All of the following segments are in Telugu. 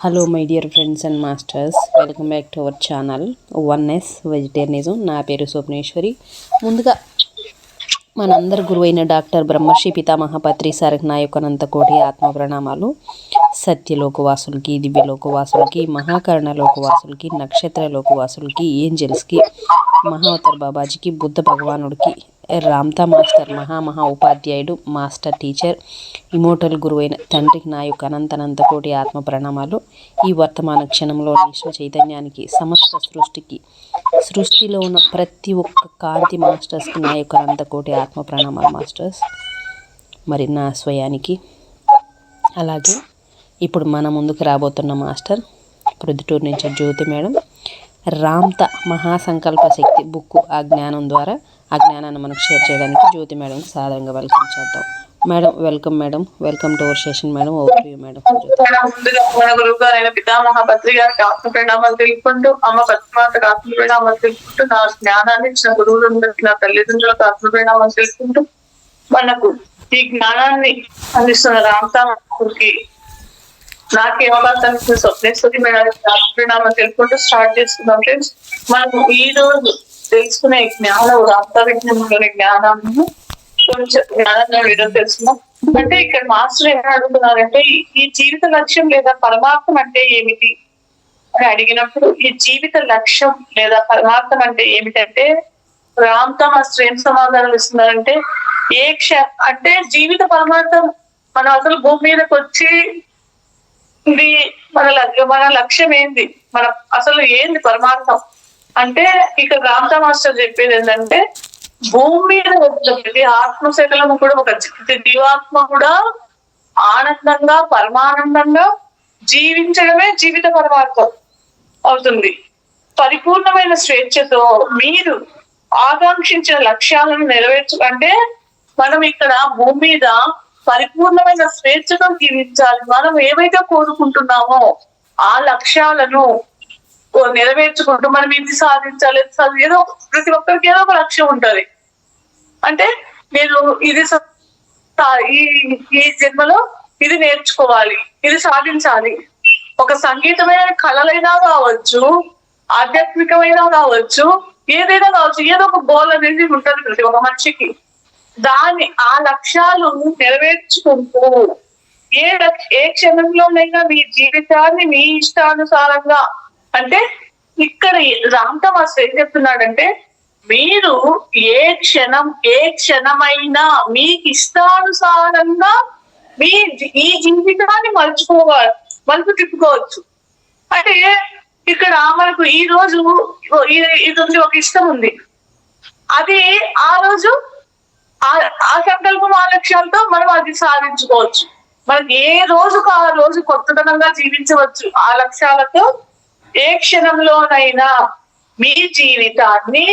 Hello my dear friends and masters, welcome back to our channel 1S vegetarianism. నా పేరు స్వప్నేశ్వరి. ముందుగా మనందరి గురువైన డాక్టర్ బ్రహ్మర్షి పితామహ పత్రి సార్కి నా యొక్క అనంతకోటి ఆత్మ ప్రణామాలు. సత్యలోకవాసులకి, దివ్యలోకవాసులకి, మహాకరణ లోకవాసులకి, నక్షత్ర లోకవాసులకి, ఏంజల్స్కి, మహావతార్ బాబాజీకి, బుద్ధ భగవానుడికి, రామ్తా మాస్టర్ మహా ఉపాధ్యాయుడు, మాస్టర్ టీచర్, ఇమోటల్ గురువైన తండ్రికి నా యొక్క అనంత కోటి ఆత్మ ప్రణామాలు. ఈ వర్తమాన క్షణంలో విశ్వ చైతన్యానికి, సమస్త సృష్టికి, సృష్టిలో ఉన్న ప్రతి ఒక్క కాంతి మాస్టర్స్కి నా యొక్క అనంత కోటి ఆత్మ ప్రణామాలు మాస్టర్స్. మరి నా స్వయానికి అలాగే ఇప్పుడు మన ముందుకు రాబోతున్న మాస్టర్ ప్రొద్దుటూరు నుంచి జ్యోతి మేడం. రామ్త మహాసంకల్ప శక్తి బుక్ ఆ జ్ఞానం ద్వారా ఆ జ్ఞానాన్ని మనకు షేర్ చేయడానికి జ్యోతి మేడంకి సాధారణంగా వెల్కమ్ చేద్దాం. Madam welcome. Madam welcome to our session. Madam over to you madam. ముందుగా మన గురువు గారైన పితామహ పత్రి గారికి ఆత్మ ప్రణామాలు తెలుపుకుంటూ, అమ్మ పద్మాతకు ఆత్మ ప్రణామాలు తెలుపుకుంటూ, నా జ్ఞానాన్ని ఇచ్చిన గురువులందరికీ, నా తల్లిదండ్రులకు ఆత్మ ప్రణామాలు తెలుపుకుంటూ, మనకు ఈ జ్ఞానాన్ని అందిస్తున్న రామతాకి నాకు అవకాశం ఇచ్చిన స్వప్నేశ్వరి మేడానికి ఆత్మ ప్రణామాలు తెలుపుకుంటూ స్టార్ట్ చేసుకున్నాం ఫ్రెండ్స్. మనకు ఈ రోజు తెలుసుకునే జ్ఞానం, రామతా విజ్ఞానంలోని జ్ఞానాన్ని కొంచెం జ్ఞానంగా వీడియో తెలుసుకున్నాం. అంటే ఇక్కడ మాస్టర్ ఏమైనా అడుగుతున్నారంటే, ఈ జీవిత లక్ష్యం లేదా పరమార్థం అంటే ఏమిటి అని అడిగినప్పుడు, ఈ జీవిత లక్ష్యం లేదా పరమార్థం అంటే ఏమిటంటే, రామ్తా మాస్టర్ ఏం సమాధానం ఇస్తున్నారంటే, అంటే జీవిత పరమార్థం మనం అసలు భూమి మీదకి వచ్చి ఇది మన లక్ష్యం ఏంది, మన అసలు ఏంది పరమార్థం అంటే, ఇక్కడ రామ్తా మాస్టర్ చెప్పేది ఏంటంటే, భూమి మీద ప్రతి ఆత్మశకలము కూడా ఒక జీవాత్మ కూడా ఆనందంగా పరమానందంగా జీవించడమే జీవిత పరమార్థం అవుతుంది. పరిపూర్ణమైన స్వేచ్ఛతో మీరు ఆకాంక్షించిన లక్ష్యాలను అంటే మనం ఇక్కడ భూమి మీద పరిపూర్ణమైన స్వేచ్ఛతో జీవించాలి. మనం ఏవైతే కోరుకుంటున్నామో ఆ లక్ష్యాలను నెరవేర్చుకుంటూ మనం ఇది సాధించాలి, ఏదో ప్రతి ఒక్కరికి ఏదో ఒక లక్ష్యం ఉంటది. అంటే నేను ఇది ఈ జన్మలో ఇది నేర్చుకోవాలి, ఇది సాధించాలి. ఒక సంగీతమైన కళలైనా కావచ్చు, ఆధ్యాత్మికమైనా కావచ్చు, ఏదైనా కావచ్చు, ఏదో ఒక గోల్ అనేది ఉంటది ప్రతి ఒక్క మనిషికి. ఆ లక్ష్యాలు నెరవేర్చుకుంటూ ఏ క్షణంలోనైనా మీ జీవితాన్ని మీ ఇష్టానుసారంగా, అంటే ఇక్కడ రామ్తా మాస్టర్ ఏం చెప్తున్నాడంటే, మీరు ఏ క్షణమైనా మీకు ఇష్టానుసారంగా ఈ జీవితాన్ని మలుపు తిప్పుకోవచ్చు. అంటే ఇక్కడ మనకు ఈ రోజు ఇది ఉంది, ఒక ఇష్టం ఉంది, అది ఆ రోజు ఆ సంకల్పం ఆ లక్ష్యాలతో మనం అది సాధించుకోవచ్చు. మనకి ఏ రోజుకు ఆ రోజు కొత్తదనంగా జీవించవచ్చు. ఆ లక్ష్యాలతో ఏ క్షణంలోనైనా మీ జీవితాన్ని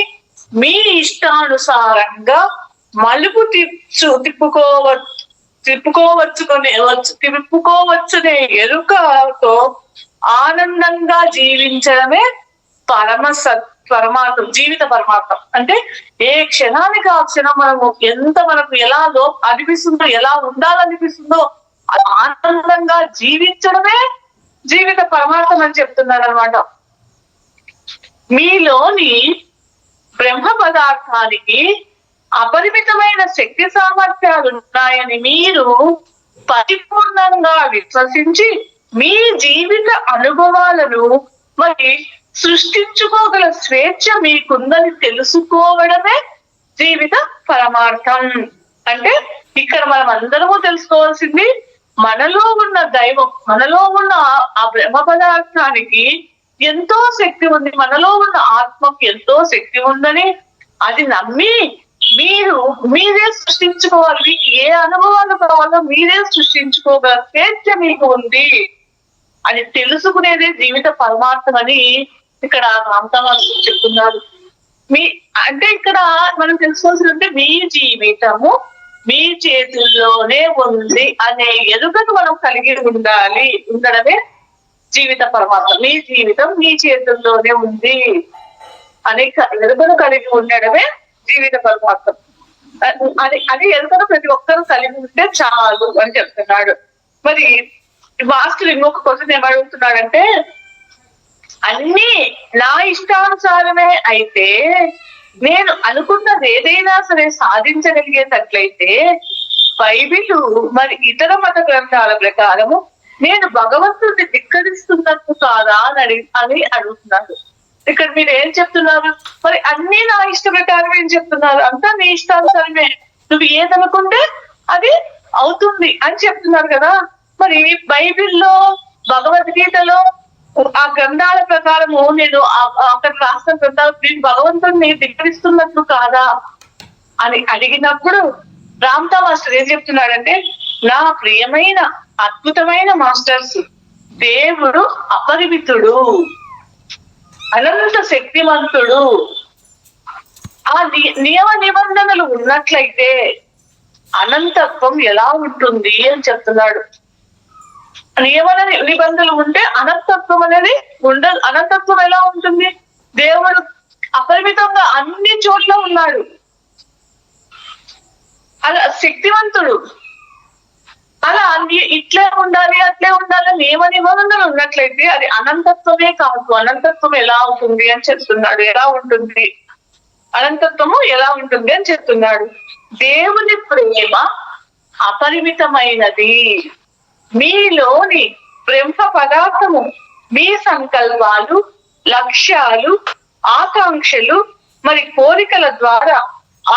మీ ఇష్టానుసారంగా మలుపు తిప్పుకోవచ్చునే ఎరుకతో ఆనందంగా జీవించడమే పరమార్థం, జీవిత పరమార్థం. అంటే ఏ క్షణానికి ఆ క్షణం మనకు ఎలా అనిపిస్తుందో, ఎలా ఉండాలనిపిస్తుందో ఆనందంగా జీవించడమే జీవిత పరమార్థం అని చెప్తున్నాడు అనమాట. మీలోని బ్రహ్మ పదార్థానికి అపరిమితమైన శక్తి సామర్థ్యాలు ఉన్నాయని మీరు పరిపూర్ణంగా విశ్వసించి మీ జీవిత అనుభవాలను మరి సృష్టించుకోగల స్వేచ్ఛ మీకుందని తెలుసుకోవడమే జీవిత పరమార్థం. అంటే ఇక్కడ మనం అందరము తెలుసుకోవాల్సింది, మనలో ఉన్న దైవం, మనలో ఉన్న ఆ బ్రహ్మ పదార్థానికి ఎంతో శక్తి ఉంది, మనలో ఉన్న ఆత్మకి ఎంతో శక్తి ఉందని అది నమ్మి మీరే సృష్టించుకోవాలి. మీకు ఏ అనుభవాలు కావాలో మీరే సృష్టించుకోగల స్వేచ్ఛ మీకు ఉంది అని తెలుసుకునేదే జీవిత పరమార్థం అని ఇక్కడ రామ్తా మాస్టర్ చెప్తున్నారు. అంటే ఇక్కడ మనం తెలుసుకోవాల్సిందంటే, మీ జీవితము మీ చేతుల్లోనే ఉంది అనే ఎరుకను మనం కలిగి ఉండడమే జీవిత పరమార్థం. మీ జీవితం మీ చేతుల్లోనే ఉంది అనే ఎరుకను కలిగి ఉండడమే జీవిత పరమార్థం. అది ఎరుకను ప్రతి ఒక్కరూ కలిగి ఉంటే చాలు అని చెప్తున్నాడు. మరి మాస్టర్ ఇంకొక క్వశ్చన్ ఏమడుగుతున్నాడంటే, అన్ని నా ఇష్టానుసారమే అయితే నేను అనుకున్నది ఏదైనా సరే సాధించగలిగేటట్లయితే బైబిల్ మరి ఇతర మత గ్రంథాల ప్రకారము నేను భగవంతుడిని ధిక్కరిస్తున్నట్టు కాదా అని అడుగుతున్నారు. ఇక్కడ మీరు ఏం చెప్తున్నారు? మరి అన్ని నా ఇష్ట ప్రకారం ఏం చెప్తున్నారు? అంతా నీ ఇష్టానుసారమే, నువ్వు ఏదనుకుంటే అది అవుతుంది అని చెప్తున్నారు కదా. మరి బైబిల్లో, భగవద్గీతలో ఆ గ్రంథాల ప్రకారము నేను అక్కడ రాసిన గ్రంథాలు నేను భగవంతుడిని ధిక్కరిస్తున్నట్లు కాదా అని అడిగినప్పుడు రామ్తా మాస్టర్ ఏం చెప్తున్నాడంటే, నా ప్రియమైన అద్భుతమైన మాస్టర్స్, దేవుడు అపరిమితుడు, అనంత శక్తివంతుడు. ఆ నియమ నిబంధనలు ఉన్నట్లయితే అనంతత్వం ఎలా ఉంటుంది అని చెప్తున్నాడు. నియమ నిబంధనలు ఉంటే అనంతత్వం అనేది ఉండదు. అనంతత్వం ఎలా ఉంటుంది? దేవుడు అపరిమితంగా అన్ని చోట్ల ఉన్నాడు, అలా శక్తివంతుడు. అలా ఇట్లే ఉండాలి అట్లే ఉండాలి నియమ నిబంధనలు ఉన్నట్లయితే అది అనంతత్వమే కాదు. అనంతత్వం ఎలా అవుతుంది అని చెప్తున్నాడు. ఎలా ఉంటుంది అనంతత్వము ఎలా ఉంటుంది అని చెప్తున్నాడు. దేవుని ప్రేమ అపరిమితమైనది. మీలోని బ్రహ్మ పదార్థము మీ సంకల్పాలు, లక్ష్యాలు, ఆకాంక్షలు మరి కోరికల ద్వారా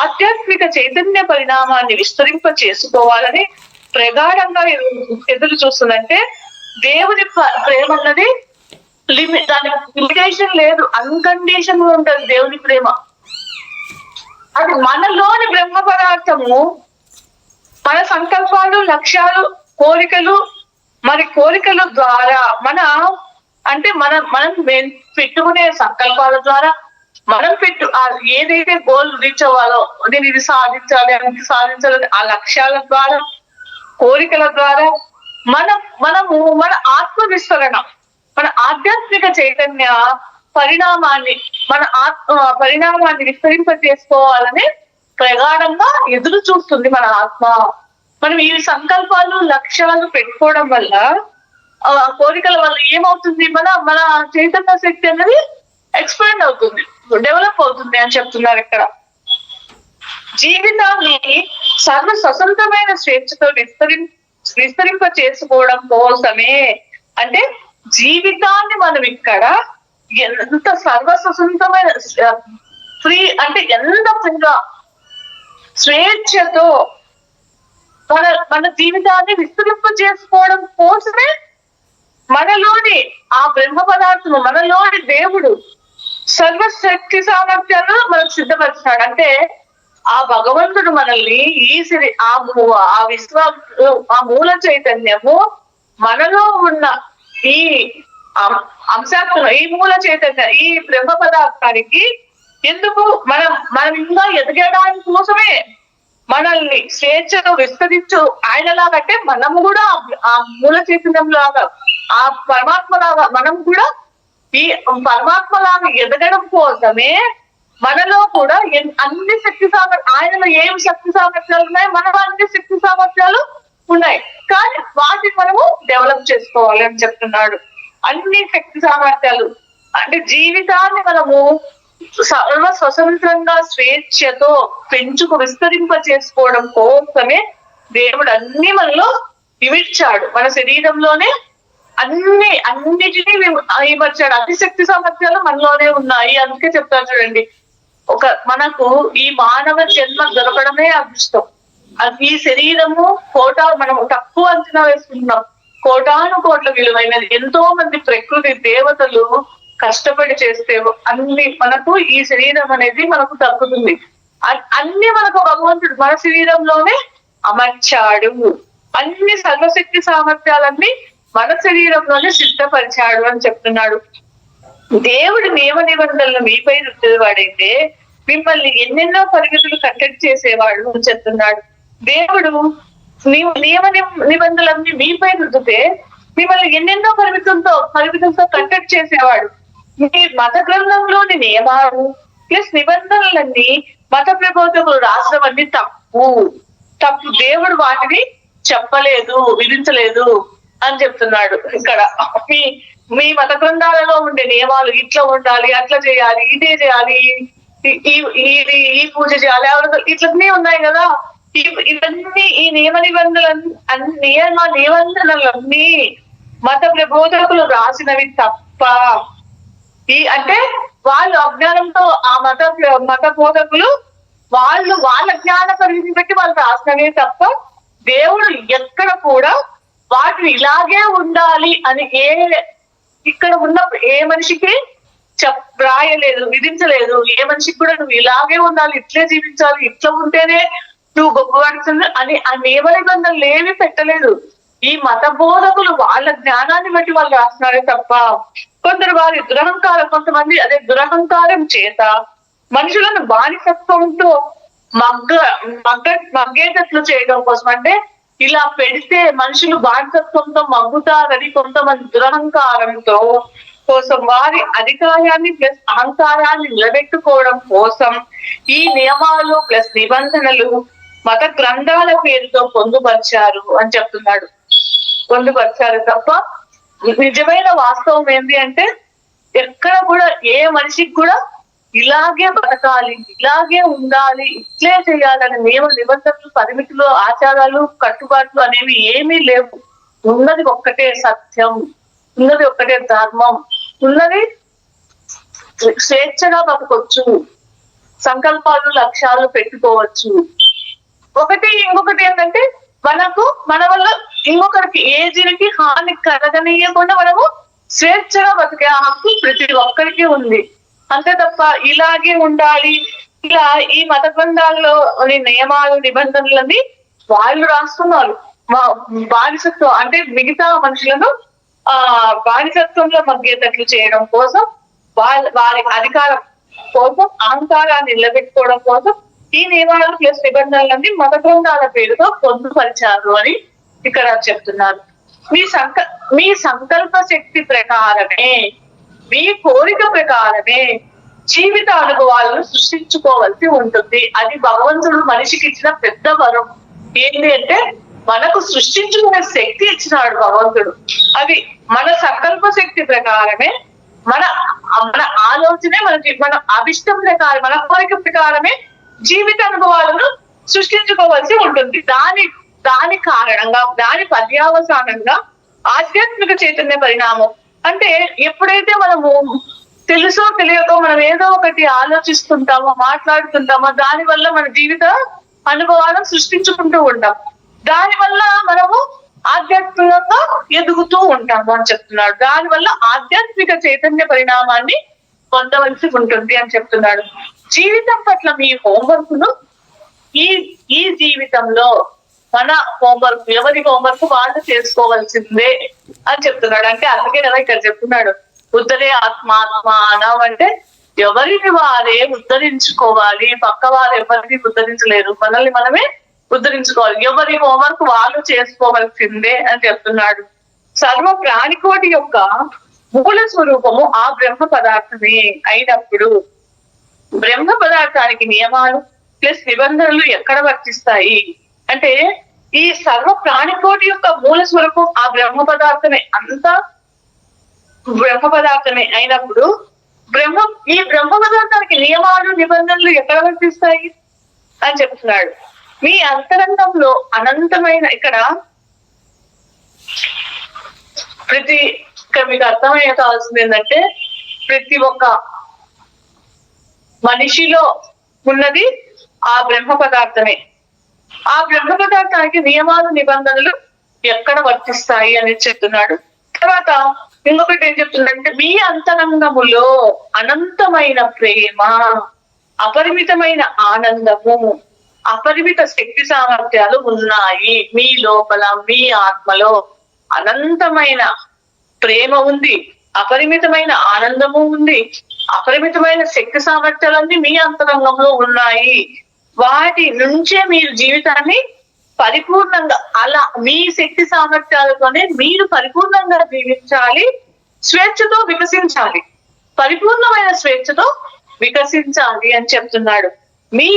ఆధ్యాత్మిక చైతన్య పరిణామాన్ని విస్తరింప చేసుకోవాలని ప్రగాఢంగా ఎదురు చూస్తుందంటే, దేవుని ప్రేమ అన్నది దానికి లిమిటేషన్ లేదు, అన్కండిషన్ ఉంటది దేవుని ప్రేమ. అది మనలోని బ్రహ్మ పదార్థము, మన సంకల్పాలు, లక్ష్యాలు, కోరికలు మరి కోరికల ద్వారా మనం పెట్టుకునే సంకల్పాల ద్వారా మనం ఏదైతే గోల్ రీచ్ అవ్వాలో, నేను ఇది సాధించాలి అది సాధించాలని ఆ లక్ష్యాల ద్వారా, కోరికల ద్వారా మనము మన ఆత్మ విస్తరణ, మన ఆధ్యాత్మిక చైతన్య పరిణామాన్ని విస్తరింప చేసుకోవాలని ప్రగాఢంగా ఎదురు చూస్తుంది మన ఆత్మ. మనం ఈ సంకల్పాలు, లక్ష్యాలు పెట్టుకోవడం వల్ల, కోరికల వల్ల ఏమవుతుంది? మన చైతన్య శక్తి అనేది ఎక్స్పాండ్ అవుతుంది, డెవలప్ అవుతుంది అని చెప్తున్నారు ఇక్కడ. జీవితాన్ని సర్వ స్వతంత్రమైన స్వేచ్ఛతో విస్తరింప చేసుకోవడం కోసమే. అంటే జీవితాన్ని మనం ఇక్కడ ఎంత సర్వ స్వతంత్రమైన ఫ్రీ అంటే ఎంత ఫ్రీగా స్వేచ్ఛతో మన జీవితాన్ని విస్తరింప చేసుకోవడం కోసమే మనలోని ఆ బ్రహ్మ పదార్థము, మనలోని దేవుడు సర్వశక్తి సామర్థ్యాలు మనకు సిద్ధపరిచాడు. అంటే ఆ భగవంతుడు మనల్ని ఆ మూల చైతన్యము మనలో ఉన్న ఈ అంశాత్మ, ఈ మూల చైతన్య, ఈ బ్రహ్మ పదార్థానికి ఎందుకు మనం ఇంకా ఎదగడానికి కోసమే మనల్ని స్వేచ్ఛను విస్తరించు ఆయనలాగంటే మనము కూడా ఆ మూల చైతన్యం లాగా, ఆ పరమాత్మ లాగా మనం కూడా ఈ పరమాత్మ లాగా ఎదగడం కోసమే మనలో కూడా అన్ని శక్తి ఆయనలో ఏం శక్తి సామర్థ్యాలు ఉన్నాయి, మనలో అన్ని శక్తి సామర్థ్యాలు ఉన్నాయి, కానీ వాటిని మనము డెవలప్ చేసుకోవాలి అని చెప్తున్నాడు. అన్ని శక్తి సామర్థ్యాలు అంటే జీవితాన్ని మనము సర్వ స్వతంత్రంగా స్వేచ్ఛతో విస్తరింప చేసుకోవడం కోసమే దేవుడు అన్ని మనలో ఇమిడ్చాడు. మన శరీరంలోనే అన్నిటినీ ఇమర్చాడు. అన్ని శక్తి సామర్థ్యాలు మనలోనే ఉన్నాయి. అందుకే చెప్తారు చూడండి, మనకు ఈ మానవ జన్మ దొరకడమే అదృష్టం. ఈ శరీరము మనం తక్కువ అంచనా వేసుకుంటున్నాం. కోటాను కోట్ల విలువైనది. ఎంతో మంది ప్రకృతి దేవతలు కష్టపడి చేస్తే మనకు ఈ శరీరం అనేది మనకు దక్కుతుంది. అన్ని మనకు భగవంతుడు మన శరీరంలోనే అమర్చాడు. అన్ని సర్వశక్తి సామర్థ్యాలన్నీ మన శరీరంలోనే సిద్ధపరిచాడు అని చెప్తున్నాడు. దేవుడు నియమ నిబంధనలు మీపై రుద్దేవాడైతే మిమ్మల్ని ఎన్నెన్నో పరిమితులు కట్టడి చేసేవాడు అని చెప్తున్నాడు. దేవుడు నియమ నిబంధనలన్నీ మీపై రుద్దితే మిమ్మల్ని ఎన్నెన్నో పరిమితులతో కట్టడి చేసేవాడు. మీ మత గ్రంథంలోని నియమాలు ప్లస్ నిబంధనలన్నీ మత ప్రబోధకులు రాసినవన్నీ తప్పు. దేవుడు వాటిని చెప్పలేదు, విధించలేదు. అని చెప్తున్నాడు. ఇక్కడ మీ మీ మత గ్రంథాలలో ఉండే నియమాలు ఇట్లా ఉండాలి, అట్లా చేయాలి, ఇదే చేయాలి, ఈ పూజ చేయాలి, ఇట్లన్నీ ఉన్నాయి కదా. ఇవన్నీ ఈ నిబంధనలన్నీ మత ప్రబోధకులు రాసినవి తప్ప, అంటే వాళ్ళు అజ్ఞానంతో ఆ మత బోధకులు వాళ్ళ జ్ఞాన పరిధిని బట్టి వాళ్ళు రాసినవే తప్ప దేవుడు ఎక్కడ కూడా వాటిని ఇలాగే ఉండాలి అని ఇక్కడ ఉన్న ఏ మనిషికి రాయలేదు, విధించలేదు. ఏ మనిషికి కూడా నువ్వు ఇలాగే ఉండాలి, ఇట్లే జీవించాలి, ఇట్లా ఉంటేనే నువ్వు గొప్పవాడుతుంది అని ఆ నియమ నిబంధనలు ఏమీ పెట్టలేదు. ఈ మత బోధకులు వాళ్ళ జ్ఞానాన్ని బట్టి వాళ్ళు రాస్తున్నారే తప్ప కొందరు వారి కొంతమంది అదే దురహంకారం చేత మనుషులను బానిసత్వంతో మగ్గేటట్లు చేయడం కోసం, అంటే ఇలా పెడితే మనుషులు బానిసత్వంతో మగ్గుతారని కొంతమంది దురహంకారంతో కోసం వారి అధికారాన్ని ప్లస్ అహంకారాన్ని నిలబెట్టుకోవడం కోసం ఈ నియమాలు ప్లస్ నిబంధనలు మత గ్రంథాల పేరుతో పొందుపరిచారు అని చెప్తున్నాడు. పొందుపరిచారు తప్ప నిజమైన వాస్తవం ఏంటి అంటే ఎక్కడ కూడా ఏ మనిషికి కూడా ఇలాగే బతకాలి, ఇలాగే ఉండాలి, ఇట్లే చేయాలని నియమ నిబంధనలు, పరిమితులు, ఆచారాలు, కట్టుబాట్లు అనేవి ఏమీ లేవు. ఉన్నది ఒక్కటే సత్యం, ఉన్నది ఒక్కటే ధర్మం, ఉన్నది స్వేచ్ఛగా బతకొచ్చు, సంకల్పాలు లక్ష్యాలు పెట్టుకోవచ్చు. ఇంకొకటి ఏంటంటే మన వల్ల ఇంకొకరికి ఏ జీవికి హాని కలగనీయకుండా మనము స్వేచ్ఛగా బతికే హక్కు ప్రతి ఒక్కరికి ఉంది. అంతే తప్ప ఇలాగే ఉండాలి, ఇలా ఈ మత గ్రంథాల్లో నియమాలు నిబంధనలని వాళ్ళు రాస్తున్నారు. బానిసత్వం అంటే మిగతా మనుషులను బానిసత్వంలో మగ్గేటట్లు చేయడం కోసం, వారి అధికారం కోసం, అహంకారాన్ని నిలబెట్టుకోవడం కోసం ఈ నియమాలు ప్లస్ నిబంధనలన్నీ మత గ్రంథాల పేరుతో పొందుపరిచారు అని ఇక్కడ చెప్తున్నారు. మీ సంకల్ప శక్తి ప్రకారమే, మీ కోరిక ప్రకారమే జీవిత అనుభవాలను సృష్టించుకోవాల్సి ఉంటుంది. అది భగవంతుడు మనిషికి ఇచ్చిన పెద్ద వరం. ఏంటి అంటే మనకు సృష్టించుకునే శక్తి ఇచ్చినాడు భగవంతుడు. అది మన సంకల్ప శక్తి ప్రకారమే, మన ఆలోచనే మన అభిష్టం ప్రకారం, మన కోరిక ప్రకారమే జీవిత అనుభవాలను సృష్టించుకోవాల్సి ఉంటుంది. దాని కారణంగా, దాని పర్యావసానంగా ఆధ్యాత్మిక చైతన్య పరిణామం. అంటే ఎప్పుడైతే మనము తెలుసో తెలియకో మనం ఏదో ఒకటి ఆలోచిస్తుంటామో, మాట్లాడుతుంటామో, దాని వల్ల మన జీవిత అనుభవాలను సృష్టించుకుంటూ ఉంటాం. దాని వల్ల మనము ఆధ్యాత్మికంగా ఎదుగుతూ ఉంటాము అని చెప్తున్నాడు. దాని వల్ల ఆధ్యాత్మిక చైతన్య పరిణామాన్ని పొందవలసి ఉంటుంది అని చెప్తున్నాడు. జీవితం పట్ల మీ హోంవర్క్ ను ఈ జీవితంలో మన హోంవర్క్, ఎవరి హోంవర్క్ వాళ్ళు చేసుకోవాల్సిందే అని చెప్తున్నాడు. అంటే అందుకే కదా ఇక్కడ చెప్తున్నాడు, ఉద్ధరే ఆత్మాత్మ అనవ్ అంటే ఎవరిని వారే ఉద్ధరించుకోవాలి, పక్క వారు ఎవరిని ఉద్ధరించలేరు, మనల్ని మనమే ఉద్ధరించుకోవాలి. ఎవరి హోంవర్క్ వాళ్ళు చేసుకోవాల్సిందే అని చెప్తున్నాడు. సర్వ ప్రాణికోటి యొక్క మూల స్వరూపము ఆ బ్రహ్మ పదార్థమే అయినప్పుడు బ్రహ్మ పదార్థానికి నియమాలు ప్లస్ నిబంధనలు ఎక్కడ వర్తిస్తాయి అంటే ఈ సర్వ ప్రాణికోటి యొక్క మూల స్వరూపం ఆ బ్రహ్మ పదార్థమే, అంతా బ్రహ్మ పదార్థమే అయినప్పుడు ఈ బ్రహ్మ పదార్థానికి నియమాలు నిబంధనలు ఎక్కడ వర్తిస్తాయి అని చెప్తున్నాడు. మీ అంతరంగంలో అనంతమైన ఇక్కడ మీకు అర్థమయ్యే కావాల్సింది ఏంటంటే ప్రతి ఒక్క మనిషిలో ఉన్నది ఆ బ్రహ్మ పదార్థమే. ఆ బ్రహ్మ పదార్థానికి నియమాలు నిబంధనలు ఎక్కడ వర్తిస్తాయి అని చెప్తున్నాడు. తర్వాత ఇంకొకటి ఏం చెప్తుందంటే మీ అంతరంగములో అనంతమైన ప్రేమ, అపరిమితమైన ఆనందము, అపరిమిత శక్తి సామర్థ్యాలు ఉన్నాయి. మీ లోపల, మీ ఆత్మలో అనంతమైన ప్రేమ ఉంది, అపరిమితమైన ఆనందము ఉంది, అపరిమితమైన శక్తి సామర్థ్యాలన్నీ మీ అంతరంగంలో ఉన్నాయి. వాటి నుంచే మీరు జీవితాన్ని పరిపూర్ణంగా, అలా మీ శక్తి సామర్థ్యాలతోనే మీరు పరిపూర్ణంగా జీవించాలి, స్వేచ్ఛతో వికసించాలి, పరిపూర్ణమైన స్వేచ్ఛతో వికసించాలి అని చెప్తున్నాడు. మీ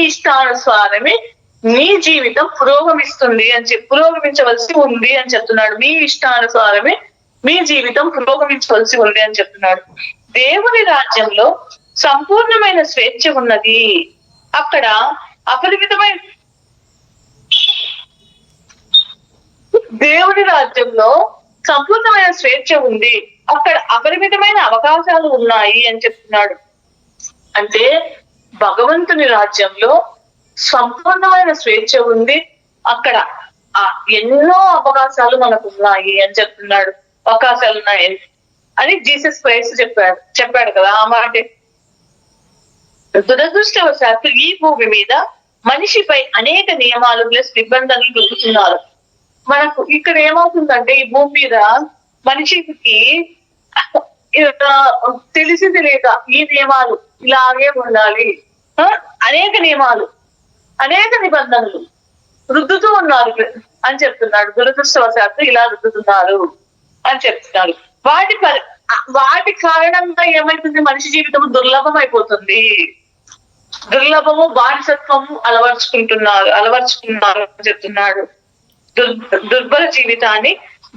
ఇష్టానుసారమే మీ జీవితం పురోగమిస్తుంది అని పురోగమించవలసి ఉంది అని చెప్తున్నాడు. మీ ఇష్టానుసారమే మీ జీవితం పురోగమించవలసి ఉంది అని చెప్తున్నాడు. దేవుని రాజ్యంలో సంపూర్ణమైన స్వేచ్ఛ ఉన్నది. అక్కడ అపరిమితమైన దేవుని రాజ్యంలో సంపూర్ణమైన స్వేచ్ఛ ఉంది. అక్కడ అపరిమితమైన అవకాశాలు ఉన్నాయి అని చెప్తున్నాడు. అంటే భగవంతుని రాజ్యంలో సంపూర్ణమైన స్వేచ్ఛ ఉంది. అక్కడ ఎన్నో అవకాశాలు మనకు ఉన్నాయి అని చెప్తున్నాడు. అవకాశాలు ఉన్నాయి అని జీసస్ క్రైస్ట్ చెప్పాడు కదా ఆ మాట. దురదృష్టవశాత్తు ఈ భూమి మీద మనిషిపై అనేక నియమాలు ప్లస్ నిబంధనలు దొరుకుతున్నారు. మనకు ఇక్కడ ఏమవుతుందంటే ఈ భూమి మీద మనిషికి తెలిసింది లేక ఈ నియమాలు ఇలాగే ఉండాలి, అనేక నియమాలు అనేక నిబంధనలు రుద్దుతూ ఉన్నారు అని చెప్తున్నాడు. దురదృష్టవశాత్తు ఇలా రుద్దుతున్నారు అని చెప్తున్నారు. వాటి కారణంగా ఏమైతుంది, మనిషి జీవితం దుర్లభం అయిపోతుంది. దుర్లభము బానిసత్వము అలవర్చుకున్నారు అని చెప్తున్నాడు. దుర్బల జీవితాన్ని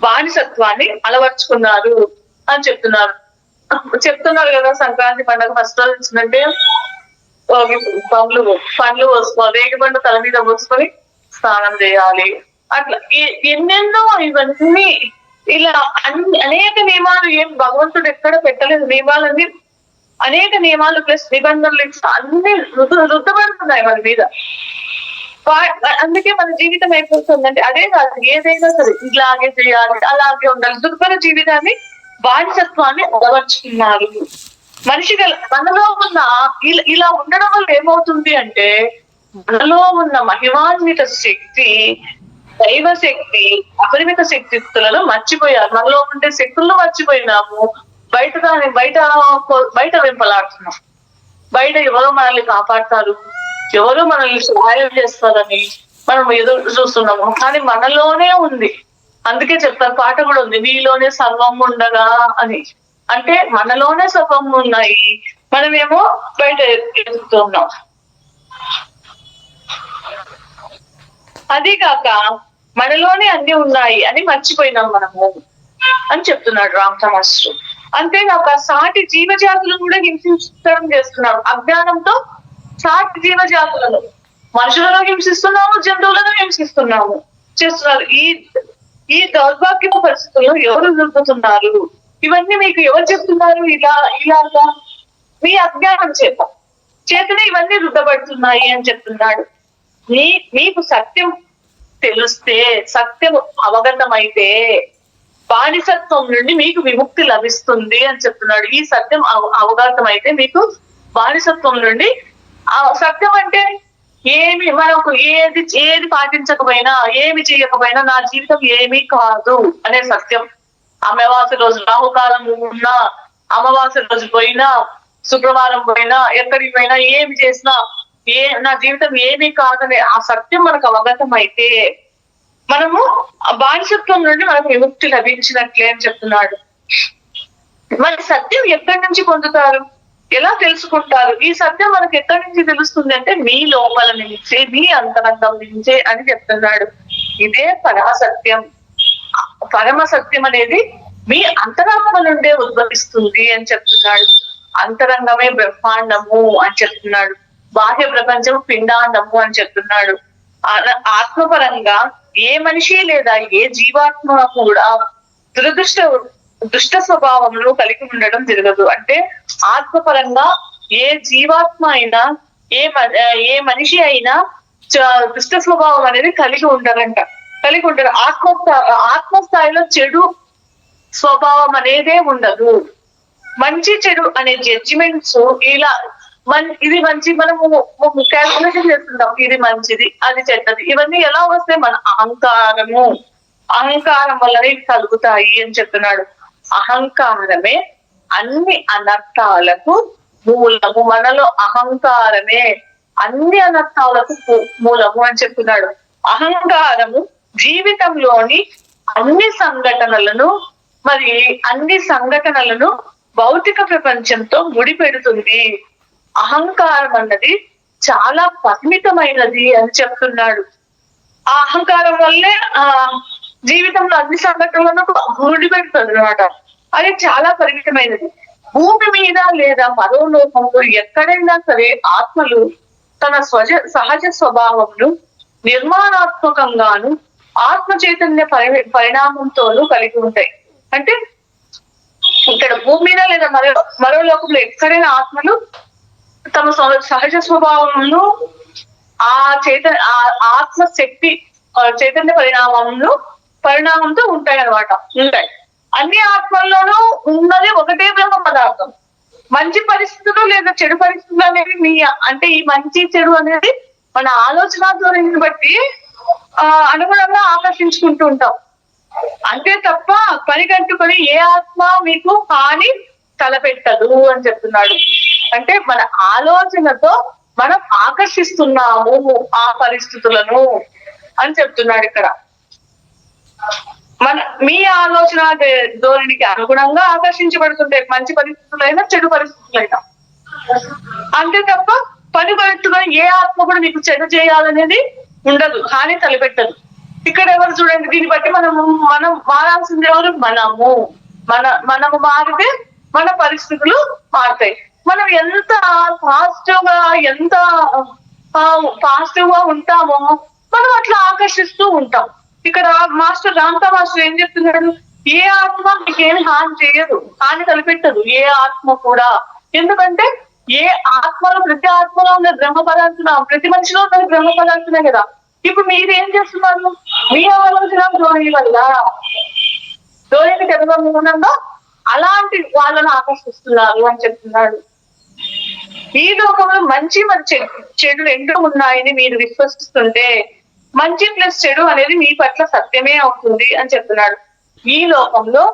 బానిసత్వాన్ని అలవర్చుకున్నారు అని చెప్తున్నారు కదా. సంక్రాంతి పండుగ ఫస్ట్ రోజు వచ్చిందంటే పండ్లు పోసుకోవాలి, రేగిపండు తల మీద పోసుకొని స్నానం చేయాలి. అట్లా ఎన్నెన్నో ఇవన్నీ ఇలా అనేక నియమాలు ఏం భగవంతుడు ఎక్కడ పెట్టలేదు. నియమాలన్నీ అనేక నియమాలు ప్లస్ నిబంధనలు అన్ని రుద్దబడుతున్నాయి మన మీద. అందుకే మన జీవితం అయిపోతుందంటే అదే కాదు, ఏదైనా సరే ఇలాగే చేయాలి, అలాగే ఉండాలి. దుర్బల జీవితాన్ని బానిసత్వాన్ని అలవర్చుకున్నారు. మనలో ఉన్న ఇలా ఉండడం వల్ల ఏమవుతుంది అంటే మనలో ఉన్న మహిమాన్విత శక్తి, దైవ శక్తి, అపరిమిత శక్తిత్తులను మర్చిపోయారు. మనలో ఉండే శక్తులను మర్చిపోయినాము. బయట వెంపలాడుతున్నాం. బయట ఎవరో మనల్ని కాపాడతారు, ఎవరో మనల్ని సహాయం చేస్తారని మనం ఎదురు చూస్తున్నాము. కానీ మనలోనే ఉంది. అందుకే చెప్తారు, పాట కూడా ఉంది, నీలోనే సర్వం ఉండగా అని. అంటే మనలోనే సర్వం ఉన్నాయి, మనమేమో బయట ఎదుగుతున్నాం. అది కాక మనలోనే అన్ని ఉన్నాయి అని మర్చిపోయినాం మనము అని చెప్తున్నాడు రామతా మాస్టర్. అంతేకాక సాటి జీవజాతులను కూడా హింసించడం చేస్తున్నాడు. అజ్ఞానంతో సాటి జీవజాతులను, మనుషులను హింసిస్తున్నాము, జంతువులను హింసిస్తున్నాము చేస్తున్నారు. ఈ దౌర్భాగ్య పరిస్థితుల్లో ఎవరు దొరుకుతున్నారు? ఇవన్నీ మీకు ఎవరు చెప్తున్నారు? ఇలాగా మీ అజ్ఞానం చేతనే ఇవన్నీ రుద్దబడుతున్నాయి అని చెప్తున్నాడు. మీకు సత్యం తెలిస్తే, సత్యం అవగతమైతే బానిసత్వం నుండి మీకు విముక్తి లభిస్తుంది అని చెప్తున్నాడు. ఈ సత్యం అవగతం అయితే మీకు బానిసత్వం నుండి, సత్యం అంటే మనకు ఏది పాటించకపోయినా, ఏమి చేయకపోయినా నా జీవితం ఏమీ కాదు అనే సత్యం. అమావాస్య రోజు రాహుకాలం ఉన్నా, అమావాస్య రోజు పోయినా, శుక్రవారం పోయినా, ఎక్కడికి పోయినా, ఏమి చేసినా నా జీవితం ఏమీ కాదనే ఆ సత్యం మనకు అవగతం అయితే మనము ఆ బానిసత్వం నుండి మనకు విముక్తి లభించినట్లే అని చెప్తున్నాడు. మన సత్యం ఎక్కడి నుంచి పొందుతారు, ఎలా తెలుసుకుంటారు? ఈ సత్యం మనకు ఎక్కడి నుంచి తెలుస్తుంది అంటే మీ లోపల నుంచే, మీ అంతరంగం నుంచే అని చెప్తున్నాడు. ఇదే పరమసత్యం. పరమ సత్యం అనేది మీ అంతరాత్మ నుండే ఉద్భవిస్తుంది అని చెప్తున్నాడు. అంతరంగమే బ్రహ్మాండము అని చెప్తున్నాడు. బాహ్య ప్రపంచం పిండాండము అని చెప్తున్నాడు. ఆత్మపరంగా ఏ మనిషి లేదా ఏ జీవాత్మ కూడా దుష్ట స్వభావంలో కలిగి ఉండడం జరగదు. అంటే ఆత్మపరంగా ఏ జీవాత్మ అయినా, ఏ మనిషి అయినా దుష్ట స్వభావం అనేది కలిగి ఉండరు. ఆత్మస్థాయిలో చెడు స్వభావం అనేదే ఉండదు. మంచి చెడు అనే జడ్జిమెంట్స్ ఇది మంచి, మనము క్యాల్కులేషన్ చేస్తుంటాం, ఇది మంచిది అది చెడ్డది. ఇవన్నీ ఎలా వస్తాయి? మన అహంకారం వల్లనే ఇవి కలుగుతాయి అని చెప్తున్నాడు. అహంకారమే అన్ని అనర్థాలకు మూలము. మనలో అహంకారమే అన్ని అనర్థాలకు మూలము అని చెప్తున్నాడు. అహంకారము జీవితంలోని అన్ని సంఘటనలను భౌతిక ప్రపంచంతో ముడిపెడుతుంది. అహంకారం అన్నది చాలా పరిమితమైనది అని చెప్తున్నాడు. ఆ అహంకారం వల్లే జీవితంలో అన్ని సంఘటనలను ముడిపెడుతుంది అనమాట. అది చాలా పరిమితమైనది. భూమి మీద లేదా మరో లోకంలో ఎక్కడైనా సరే ఆత్మలు తన సహజ స్వభావంను నిర్మాణాత్మకంగాను ఆత్మ చైతన్య పరిణామంతోనూ కలిగి ఉంటాయి. అంటే ఇక్కడ భూమి మీద లేదా మరో లోకంలో ఎక్కడైనా ఆత్మలు తమ సహజ స్వభావంను ఆ ఆత్మ శక్తి చైతన్య పరిణామంతో ఉంటాయి అన్నమాట. ఉంటాయి. అన్ని ఆత్మల్లోనూ ఉన్నది ఒకటే బ్రహ్మ పదార్థం. మంచి పరిస్థితులు లేదా చెడు పరిస్థితులు అనేవి అంటే ఈ మంచి చెడు అనేది మన ఆలోచన ధోరణిని బట్టి అనుగుణంగా ఆకర్షించుకుంటూ ఉంటాం. అంతే తప్ప పని కట్టుకొని ఏ ఆత్మ మీకు హాని తలపెట్టదు అని చెప్తున్నాడు. అంటే మన ఆలోచనతో మనం ఆకర్షిస్తున్నాము ఆ పరిస్థితులను అని చెప్తున్నాడు ఇక్కడ. మీ ఆలోచన ధోరణికి అనుగుణంగా ఆకర్షించబడుతుంటాయి మంచి పరిస్థితులైనా చెడు పరిస్థితులైనా. అంతే తప్ప పని కట్టుకొని ఏ ఆత్మ కూడా మీకు చెడు చేయాలనేది ఉండదు, హాని తలపెట్టదు. ఇక్కడ ఎవరు చూడండి, దీన్ని బట్టి మనం మారాల్సింది ఎవరు? మనము మారితే మన పరిస్థితులు మారుతాయి. మనం ఎంత పాజిటివ్ గా ఉంటామో మనం అట్లా ఆకర్షిస్తూ ఉంటాం. ఇక్కడ మాస్టర్ రాంతా మాస్టర్ ఏం చెప్తున్నాడు? ఏ ఆత్మ మీకేమి హాని చేయదు, హాని తలపెట్టదు ఏ ఆత్మ కూడా. ఎందుకంటే ఏ ఆత్మలో ప్రతి ఆత్మలో ఉన్న బ్రహ్మ పదార్థం, ప్రతి మనిషిలో ఉన్నది బ్రహ్మ పదార్థమే కదా. ఇప్పుడు మీరు ఏం చేస్తున్నారు? మీ ఆలోచన ధోరణి వల్ల ధోరణికి అనుగుణంగా అలాంటి వాళ్ళను ఆకర్షిస్తున్నారు అని చెప్తున్నాడు. ఈ లోకంలో మంచి చెడు రెండు ఉన్నాయని మీరు విశ్వసిస్తుంటే మంచి ప్లస్ చెడు అనేది మీ పట్ల సత్యమే అవుతుంది అని చెప్తున్నాడు. ఈ లోకంలో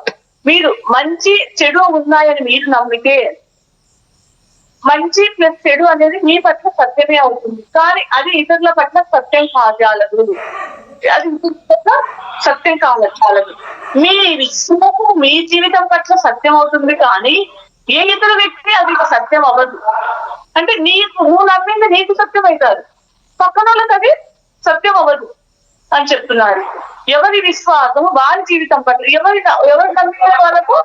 మీరు మంచి చెడు ఉన్నాయని మీరు నమ్మితే మంచి ప్లస్ చెడు అనేది మీ పట్ల సత్యమే అవుతుంది. కానీ అది ఇతరుల పట్ల సత్యం కాజాలదు. అది సత్యం కావచ్చాలదు. మీ విశ్వము మీ జీవితం పట్ల సత్యం అవుతుంది, కానీ ఏ ఇతర వ్యక్తి అది సత్యం అవ్వదు. అంటే నువ్వు నమ్మింది నీకు సత్యం అవుతారు, పక్కన వాళ్ళకి అది సత్యం అవ్వదు అని చెప్తున్నాడు. ఎవరి విశ్వాసము వారి జీవితం పట్ల ఎవరు నమ్మిన వాళ్ళకు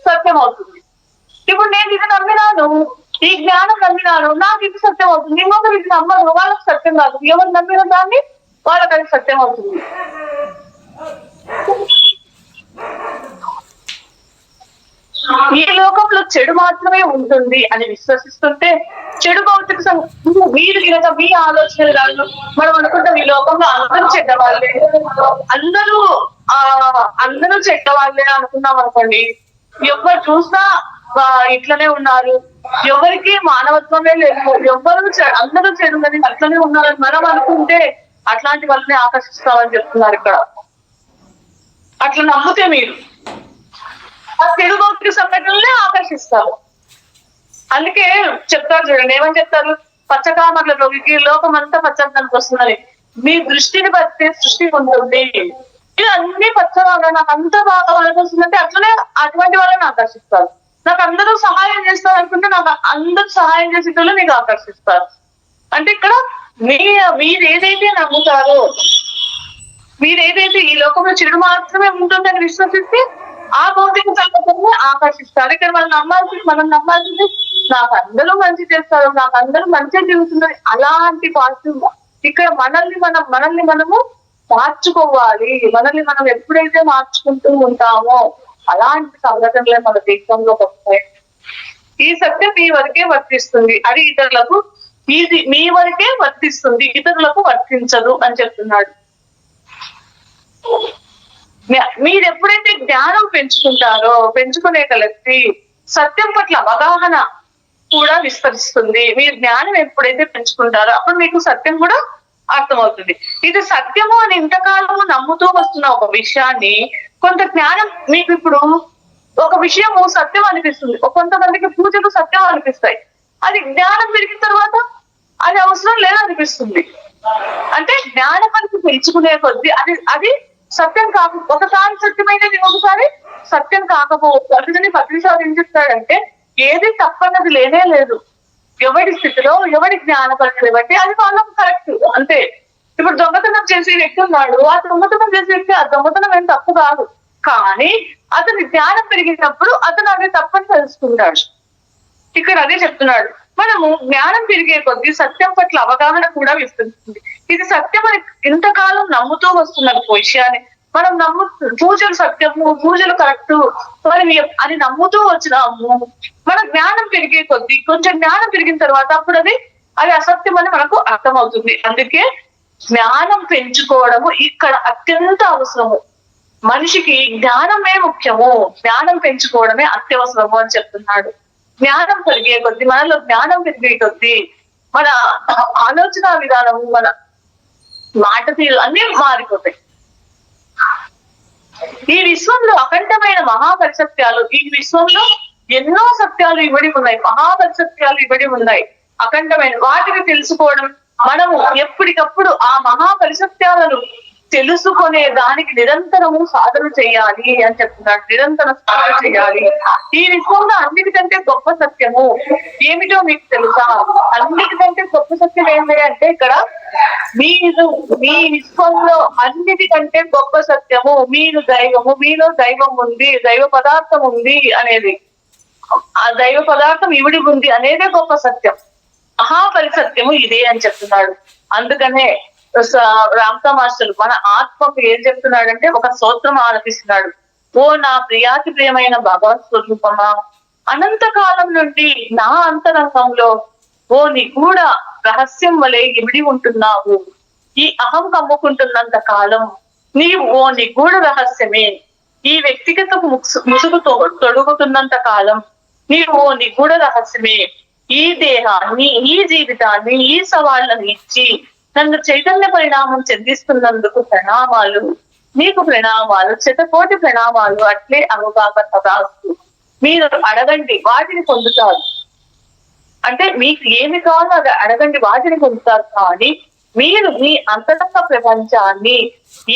సత్యం అవుతుంది. ఇప్పుడు నేను ఇది నమ్మినాను, ఈ జ్ఞానం నమ్మినాను, నాకు ఇది సత్యం అవుతుంది. ఇంకొకరు ఇది నమ్మరు, వాళ్ళకి సత్యం కాదు. ఎవరు నమ్మిన దాన్ని వాళ్ళకి అది సత్యం అవుతుంది. ఈ లోకంలో చెడు మాత్రమే ఉంటుంది అని విశ్వసిస్తుంటే చెడు భౌతిక మీరు కనుక మీ ఆలోచనలు మనం అనుకుంటాం ఈ లోకంలో అందరూ చెడ్డవాళ్ళే, అందరూ చెడ్డవాళ్ళే అనుకున్నాం అనుకోండి. ఎవరు చూసినా ఇట్లనే ఉన్నారు, ఎవరికి మానవత్వమే లేదు, అందరూ చెడుందని అట్లనే ఉన్నారని మనం అనుకుంటే అట్లాంటి వాళ్ళని ఆకర్షిస్తామని చెప్తున్నారు ఇక్కడ. అట్లా నమ్మితే మీరు ఆ చెడు భౌతిక సంఘటనలే ఆకర్షిస్తారు. అందుకే చెప్తారు చూడండి, ఏమని చెప్తారు? పచ్చకామర్ల రోగికి లోకం అంతా పచ్చదనానికి వస్తుందని. మీ దృష్టిని బట్టి సృష్టి ఉంటుంది. ఇది అన్ని పచ్చగా నాకు అంత బాగా వస్తుందంటే అట్లనే అటువంటి వాళ్ళని ఆకర్షిస్తారు. నాకు అందరూ సహాయం చేస్తారు అనుకుంటే నాకు అందరూ సహాయం చేసేటోళ్ళు మీకు ఆకర్షిస్తారు. అంటే ఇక్కడ మీరు ఏదైతే నమ్ముతారో, మీరేదైతే ఈ లోకంలో చెడు మాత్రమే ఉంటుందని విశ్వసిస్తే ఆ భౌతిక సంఘటనని ఆకర్షిస్తారు. ఇక్కడ మనం నమ్మాల్సింది నాకు అందరూ మంచి చేస్తారు, నాకు అందరూ మంచిగా జరుగుతున్నారు. అలాంటి పాజిటివ్ ఇక్కడ మనల్ని మనము మార్చుకోవాలి. మనల్ని మనం ఎప్పుడైతే మార్చుకుంటూ ఉంటామో అలాంటి సంఘటనలే మన జీవితంలోకి వస్తాయి. ఈ సత్యం మీ వరకే వర్తిస్తుంది, అది ఇతరులకు మీ వరకే వర్తిస్తుంది, ఇతరులకు వర్తించదు అని చెప్తున్నాడు. మీరు ఎప్పుడైతే జ్ఞానం పెంచుకునే కలిసి సత్యం పట్ల అవగాహన కూడా విస్తరిస్తుంది. మీరు జ్ఞానం ఎప్పుడైతే పెంచుకుంటారో అప్పుడు మీకు సత్యం కూడా అర్థమవుతుంది. ఇది సత్యము అని ఇంతకాలము నమ్ముతూ వస్తున్న ఒక విషయాన్ని కొంత జ్ఞానం మీకు ఇప్పుడు ఒక విషయము సత్యం అనిపిస్తుంది, కొంతమందికి పూజలు సత్యం అనిపిస్తాయి. అది జ్ఞానం పెరిగిన తర్వాత అది అవసరం లేదనిపిస్తుంది. అంటే జ్ఞానం మనకి పెంచుకునే కొద్దీ అది సత్యం ఒకసారి సత్యమైనది ఒకసారి సత్యం కాకపోవచ్చు. అందుకని పత్రిసారి ఏం చెప్తాడంటే ఏది తప్పన్నది లేనే లేదు, ఎవడి స్థితిలో ఎవడి జ్ఞాన పరిస్థితి బట్టి అది వాళ్ళకు కరెక్ట్ అంతే. ఇప్పుడు దొంగతనం చేసే వ్యక్తి ఉన్నాడు, ఆ దొంగతనం చేసే వ్యక్తి ఆ దొంగతనం ఏం తప్పు కాదు, కానీ అతని జ్ఞానం పెరిగినప్పుడు అతను అది తప్పని తెలుసుకుంటాడు. ఇక్కడ అదే చెప్తున్నాడు. మనము జ్ఞానం పెరిగే కొద్దీ సత్యం పట్ల అవగాహన కూడా విస్తరిస్తుంది. ఇది సత్యం అని ఇంతకాలం నమ్ముతూ వస్తున్నారు విషయాన్ని మనం పూజలు సత్యము, పూజలు కరెక్ట్ మరి అని నమ్ముతూ వచ్చినాము. మన జ్ఞానం పెరిగే కొద్దీ కొంచెం జ్ఞానం పెరిగిన తర్వాత అప్పుడు అది అసత్యం అని మనకు అర్థమవుతుంది. అందుకే జ్ఞానం పెంచుకోవడము ఇక్కడ అత్యంత అవసరము. మనిషికి జ్ఞానమే ముఖ్యము, జ్ఞానం పెంచుకోవడమే అత్యవసరము అని చెప్తున్నాడు. జ్ఞానం పెరిగే కొద్దీ, మనలో జ్ఞానం పెరిగే కొద్దీ మన ఆలోచన విధానము, మన మాట తీరు అన్ని మారిపోతాయి. ఈ విశ్వంలో అఖండమైన మహాపరిసత్యాలు, ఈ విశ్వంలో ఎన్నో సత్యాలు ఇవ్వడి ఉన్నాయి, మహాపరిసత్యాలు ఇవ్వడి ఉన్నాయి అఖండమైన. వాటిని తెలుసుకోవడం, మనము ఎప్పటికప్పుడు ఆ మహాపరిసత్యాలను తెలుసుకునే దానికి నిరంతరము సాధన చేయాలి అని చెప్తున్నాడు. నిరంతర సాధన చేయాలి. ఈ విశ్వంలో అన్నిటికంటే గొప్ప సత్యము ఏమిటో మీకు తెలుసా? అన్నిటికంటే గొప్ప సత్యం ఏంటి అంటే ఇక్కడ మీరు మీ విశ్వంలో అన్నిటికంటే గొప్ప సత్యము మీరు దైవము, మీలో దైవం ఉంది, దైవ పదార్థం ఉంది అనేది, ఆ దైవ పదార్థం ఇవిడి ఉంది అనేదే గొప్ప సత్యం. మహాపరిసత్యము ఇదే అని చెప్తున్నాడు. అందుకనే రామతా మాస్టర్ మన ఆత్మకు ఏం చెప్తున్నాడంటే ఒక స్తోత్రం ఆలపిస్తున్నాడు. ఓ నా ప్రియాతి ప్రియమైన భగవత్ స్వరూపమా, అనంతకాలం నుండి నా అంతరంగంలో ఓ నిగూఢ రహస్యం వలె ఇమిడి ఉంటున్నావు. ఈ అహం కమ్ముకుంటున్నంత కాలం నీవు ఓ నిగూఢ రహస్యమే. ఈ వ్యక్తిగత ముసుగు తొడుగుతున్నంత కాలం నీవు ఓ నిగూఢ రహస్యమే. ఈ దేహాన్ని, ఈ జీవితాన్ని, ఈ సవాళ్లను ఇచ్చి నన్ను చైతన్య పరిణామం చెందిస్తున్నందుకు ప్రణామాలు, నీకు ప్రణామాలు, శతకోటి ప్రణామాలు. అట్లే అనుగాక తదాస్తు. మీరు అడగండి వాటిని పొందుతారు. అంటే మీకు ఏమి కావాలో అది అడగండి వాటిని పొందుతారు. కానీ మీరు మీ అంతరంగ ప్రపంచాన్ని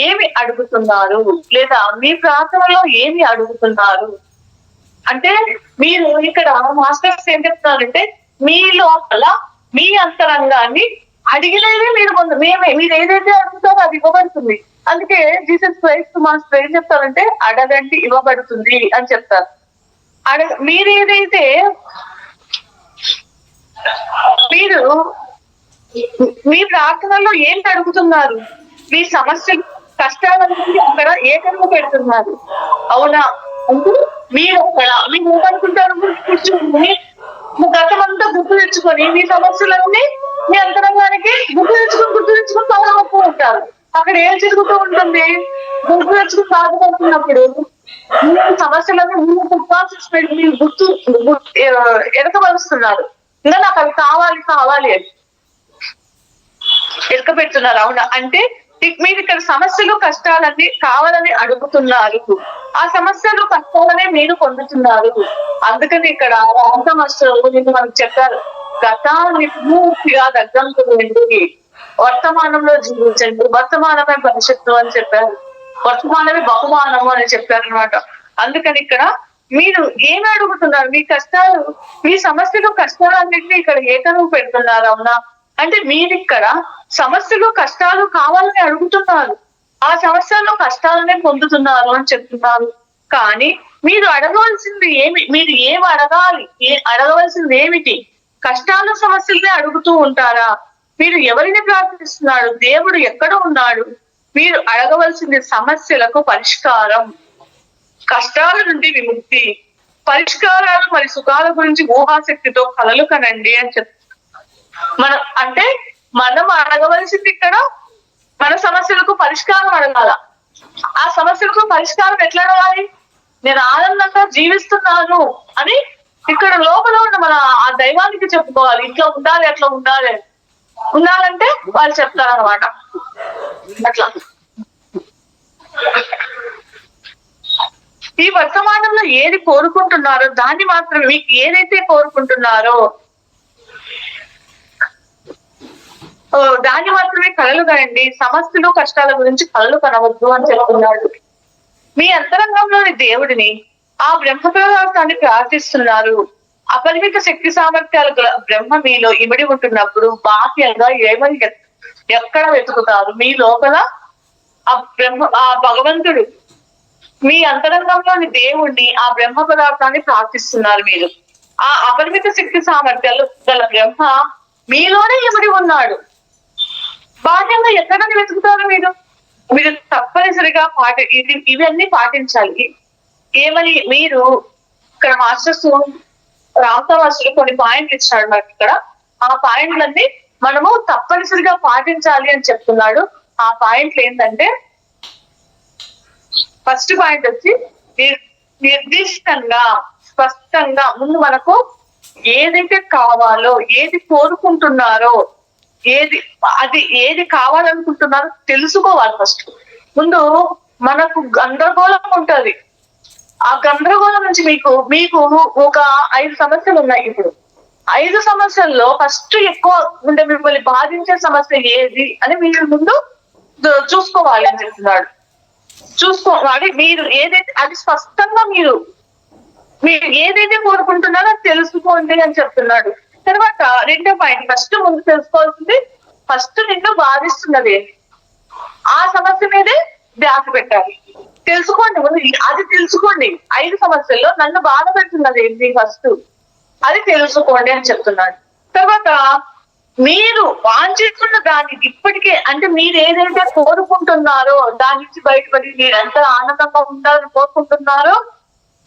ఏమి అడుగుతున్నారు, లేదా మీ ప్రాంతంలో ఏమి అడుగుతున్నారు అంటే, మీరు ఇక్కడ మాస్టర్స్ ఏం చెప్తున్నారంటే మీ లోపల మీ అంతరంగాన్ని అడిగినదే మీరు మీరు ఏదైతే అడుగుతారో అది ఇవ్వబడుతుంది. అందుకే జీసస్ క్రైస్ట్ మాస్టర్ ఏం చెప్తారంటే అడగండి ఇవ్వబడుతుంది అని చెప్తారు. మీరేదైతే మీరు మీ ప్రార్థనలో ఏంటి అడుగుతున్నారు, మీ సమస్యలు కష్టాలన్నీ అక్కడ ఏకరువు పెడుతున్నారు. అవునా? అంటే మీరు అక్కడ మీరు ఏమనుకుంటారు, కూర్చుని గతం అంతా గుర్తు తెచ్చుకొని మీ సమస్యలన్నీ మీ అంతరంగానికి గుర్తు తెచ్చుకుని బాధపడుతూ ఉంటారు. అక్కడ ఏం జరుగుతూ ఉంటుంది? గుర్తు తెచ్చుకుని బాధపడుతున్నప్పుడు మీ సమస్యలన్నీ మీరు గుర్తు ఎరకబరుస్తున్నారు. ఇంకా నాకు అది కావాలి అని ఎరక పెడుతున్నారు. అవునా? అంటే మీరు ఇక్కడ సమస్యలు కష్టాలన్నీ కావాలని అడుగుతున్నారు, ఆ సమస్యలు కష్టాలనే మీరు పొందుతున్నారు. అందుకని ఇక్కడ రామతా మాస్టర్ నిన్ను మనకు చెప్పారు, గతాన్ని పూర్తిగా దగ్గరికి వర్తమానంలో జీవించండి, వర్తమానమే భవిష్యత్తు అని చెప్పారు, వర్తమానమే బహుమానము అని చెప్పారు అనమాట. అందుకని ఇక్కడ మీరు ఏమి అడుగుతున్నారు, మీ కష్టాలు, మీ సమస్యలు కష్టాలన్నింటినీ ఇక్కడ ఏకరువు పెడుతున్నారు. అవునా? అంటే మీరు ఇక్కడ సమస్యలు కష్టాలు కావాలని అడుగుతున్నారు, ఆ సమస్యల్లో కష్టాలనే పొందుతున్నారు అని చెప్తున్నారు. కానీ మీరు అడగవలసింది మీరు ఏమి అడగాలి, అడగవలసింది ఏమిటి? కష్టాలు సమస్యలనే అడుగుతూ ఉంటారా? మీరు ఎవరిని ప్రార్థిస్తున్నారు? దేవుడు ఎక్కడ ఉన్నాడు? మీరు అడగవలసింది సమస్యలకు పరిష్కారం, కష్టాల నుండి విముక్తి, పరిష్కారాలు మరి సుఖాల గురించి ఊహాశక్తితో కలలు కనండి అని చెప్తున్నారు. మనం అడగవలసింది ఇక్కడ మన సమస్యలకు పరిష్కారం అడగాల. ఆ సమస్యలకు పరిష్కారం ఎట్లా అడగాలి? నేను ఆనందంగా జీవిస్తున్నాను అని ఇక్కడ లోపల ఉన్న మన ఆ దైవానికి చెప్పుకోవాలి. ఇట్లా ఉండాలి, అట్లా ఉండాలంటే వాళ్ళు చెప్తారన్నమాట. అట్లా ఈ వర్తమానంలో ఏది కోరుకుంటున్నారో దాన్ని మాత్రమే, మీకు ఏదైతే కోరుకుంటున్నారో దాన్ని మాత్రమే కలలు కనండి, సమస్యలు కష్టాల గురించి కలలు కనవద్దు అని చెప్తున్నాడు. మీ అంతరంగంలోని దేవుడిని, ఆ బ్రహ్మ పదార్థాన్ని ప్రార్థిస్తున్నారు. అపరిమిత శక్తి సామర్థ్యాలు గల బ్రహ్మ మీలో ఇమిడి ఉంటున్నప్పుడు బాహ్యంగా ఏమని ఎక్కడ వెతుకుతారు? మీ లోపల ఆ భగవంతుడు, మీ అంతరంగంలోని దేవుణ్ణి, ఆ బ్రహ్మ పదార్థాన్ని ప్రార్థిస్తున్నారు మీరు. ఆ అపరిమిత శక్తి సామర్థ్యాలు గల బ్రహ్మ మీలోనే ఇమిడి ఉన్నాడు. బాహ్యంగా ఎక్కడ వెతుకుతారు మీరు? మీరు తప్పనిసరిగా ఇవన్నీ పాటించాలి. ఏమని మీరు ఇక్కడ మాస్టర్స్ రామతావాసులు కొన్ని పాయింట్లు ఇచ్చినాడు మనకి ఇక్కడ. ఆ పాయింట్లన్నీ మనము తప్పనిసరిగా పాటించాలి అని చెప్తున్నాడు. ఆ పాయింట్లు ఏంటంటే, ఫస్ట్ పాయింట్ వచ్చి నిర్దిష్టంగా స్పష్టంగా ముందు మనకు ఏదైతే కావాలో, ఏది కోరుకుంటున్నారో, ఏది కావాలనుకుంటున్నారో తెలుసుకోవాలి. ఫస్ట్ ముందు మనకు గందరగోళం ఉంటది. ఆ గందరగోళం నుంచి మీకు ఒక 5 సమస్యలు ఉన్నాయి. ఇప్పుడు 5 సమస్యల్లో ఫస్ట్ ఎక్కువ ఉండే మిమ్మల్ని బాధించే సమస్య ఏది అని మీరు ముందు చూసుకోవాలి అని చెప్తున్నాడు. చూసుకోవాలి. మీరు ఏదైతే అది స్పష్టంగా మీరు ఏదైతే కోరుకుంటున్నారో తెలుసుకోండి అని చెప్తున్నాడు. తర్వాత రెండో పాయింట్, ఫస్ట్ ముందు తెలుసుకోవాల్సింది, ఫస్ట్ నిన్ను బాధిస్తున్నది ఆ సమస్య మీదే ధ్యాస పెట్టాలి. తెలుసుకోండి ముందు, అది తెలుసుకోండి. 5 సమస్యల్లో నన్ను బాధ పెడుతున్నది ఏంటి, ఫస్ట్ అది తెలుసుకోండి అని చెప్తున్నాడు. తర్వాత మీరు వాంఛిస్తున్న దాన్ని ఇప్పటికే, అంటే మీరు ఏదైతే కోరుకుంటున్నారో దాని నుంచి బయటపడి మీరు ఎంత ఆనందంగా ఉండాలని కోరుకుంటున్నారో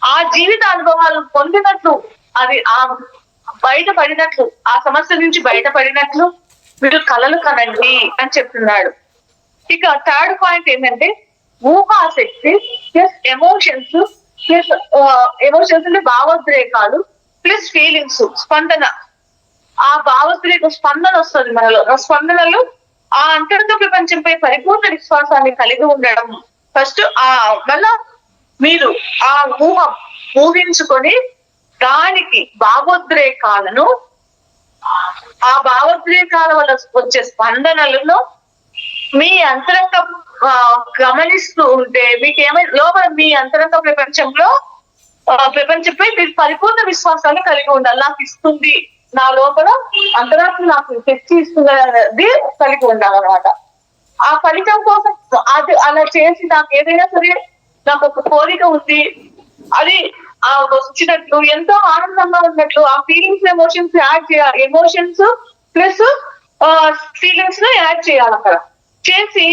ఆ జీవిత అనుభవాలను పొందినట్లు, అది బయటపడినట్లు, ఆ సమస్య నుంచి బయటపడినట్లు మీరు కలలు కనండి అని చెప్తున్నాడు. ఇక థర్డ్ పాయింట్ ఏంటంటే, ఊహాశక్తి ప్లస్ ఎమోషన్స్ అంటే భావోద్రేకాలు ప్లస్ ఫీలింగ్స్, స్పందన. ఆ భావోద్రేక స్పందన వస్తుంది మనలో. ఆ స్పందనలు ఆ అంతర్గత ప్రపంచంపై పరిపూర్ణ విశ్వాసాన్ని కలిగి ఉండడం. ఫస్ట్ మళ్ళా మీరు ఆ ఊహించుకొని దానికి భావోద్రేకాలను, ఆ భావోద్రేకాల వల్ల వచ్చే స్పందనలను మీ అంతరంగ గమనిస్తూ ఉంటే మీకేమైనా లోపల మీ అంతరంగ ప్రపంచంపై మీరు పరిపూర్ణ విశ్వాసాన్ని కలిగి ఉండాలి. నాకు ఇస్తుంది, నా లోపల అంతరాత్మ నాకు తెచ్చి ఇస్తుంది అనేది కలిగి ఉండాలన్నమాట. ఆ ఫలితం కోసం అది అలా చేసి, నాకు ఏదైనా సరే నాకు ఒక కోరిక ఉంది, అది వచ్చినట్లు ఎంతో ఆనందంగా ఉన్నట్లు ఆ ఫీలింగ్స్ ఎమోషన్స్ యాడ్ చేయాలి. ఎమోషన్స్ ప్లస్ ఫీలింగ్స్ లో యాడ్ చేయాలి. అక్కడ చేసి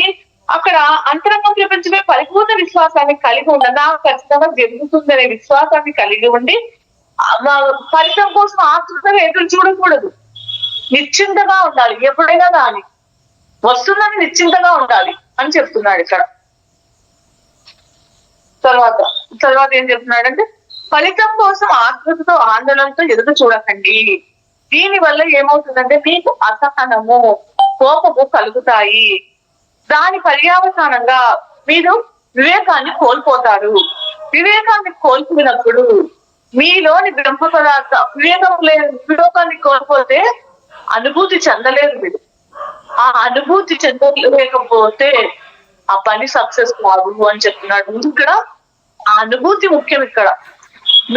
అక్కడ అంతరంగం ప్రపంచమే పరిపూర్ణ విశ్వాసాన్ని కలిగి ఉండాలి. నాకు ఖచ్చితంగా జరుగుతుందనే విశ్వాసాన్ని కలిగి ఉండి ఫలితం కోసం ఆతృతగా ఎదురు చూడకూడదు. నిశ్చింతగా ఉండాలి. ఎప్పుడైనా దాని వస్తుందని నిశ్చింతగా ఉండాలి అని చెప్తున్నాడు ఇక్కడ. తర్వాత ఏం చెప్తున్నాడంటే, ఫలితం కోసం ఆతృతతో ఆందోళనతో ఎదురు చూడకండి. దీని వల్ల ఏమవుతుందంటే మీకు అసహనము, కోపము కలుగుతాయి. దాని పర్యావసానంగా మీరు వివేకాన్ని కోల్పోతారు. వివేకాన్ని కోల్పోయినప్పుడు మీలోని బ్రహ్మ పదార్థ వివేకాన్ని కోల్పోతే అనుభూతి చెందలేదు. మీరు ఆ అనుభూతి చెందలేకపోతే ఆ పని సక్సెస్ కాదు అని చెప్తున్నాడు. ముందు ఇక్కడ ఆ అనుభూతి ముఖ్యం. ఇక్కడ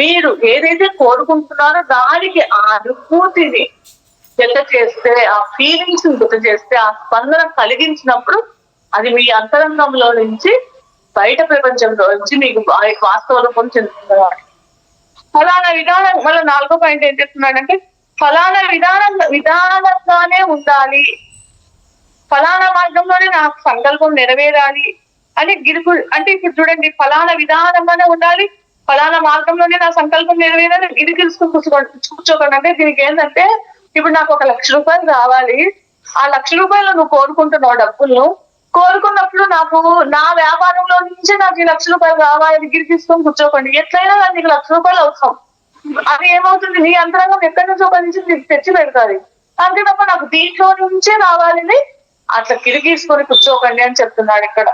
మీరు ఏదైతే కోరుకుంటున్నారో దానికి ఆ అనుభూతిని జత చేస్తే, ఆ ఫీలింగ్స్ జత చేస్తే, ఆ స్పందన కలిగించినప్పుడు అది మీ అంతరంగంలో నుంచి బయట ప్రపంచంలో నుంచి మీకు వాస్తవ రూపం చెందుతున్నారు. ఫలానా విధానం, మళ్ళీ 4వ పాయింట్ ఏం చెప్తున్నాడంటే, ఫలానా విధానంగానే ఉండాలి, ఫలానా మార్గంలోనే నాకు సంకల్పం నెరవేరాలి అని అంటే ఇప్పుడు చూడండి, ఫలానా విధానంగానే ఉండాలి, ఫలానా మార్గంలోనే నా సంకల్పం నెరవేరాలి, ఇది తెలుసుకుని కూర్చోకండి. అంటే దీనికి ఏంటంటే, ఇప్పుడు నాకు 1 లక్ష రూపాయలు రావాలి, ఆ 1 లక్ష రూపాయలు నువ్వు కోరుకుంటున్నావు, డబ్బులు కోరుకున్నప్పుడు నాకు నా వ్యాపారంలో నుంచి నాకు ఈ 1 లక్ష రూపాయలు రావాలి, డిగ్రీ తీసుకొని కూర్చోకండి. ఎట్లయినా నాకు 1 లక్ష రూపాయలు అవసరం. అది ఏమవుతుంది, నీ అంతరంగం ఎక్కడి నుంచో నుంచి నీకు తెచ్చి పెడతాది. అంతే తప్ప నాకు దీంట్లో నుంచే రావాలని అట్లా కిరిగీసుకొని కూర్చోకండి అని చెప్తున్నాడు ఇక్కడ.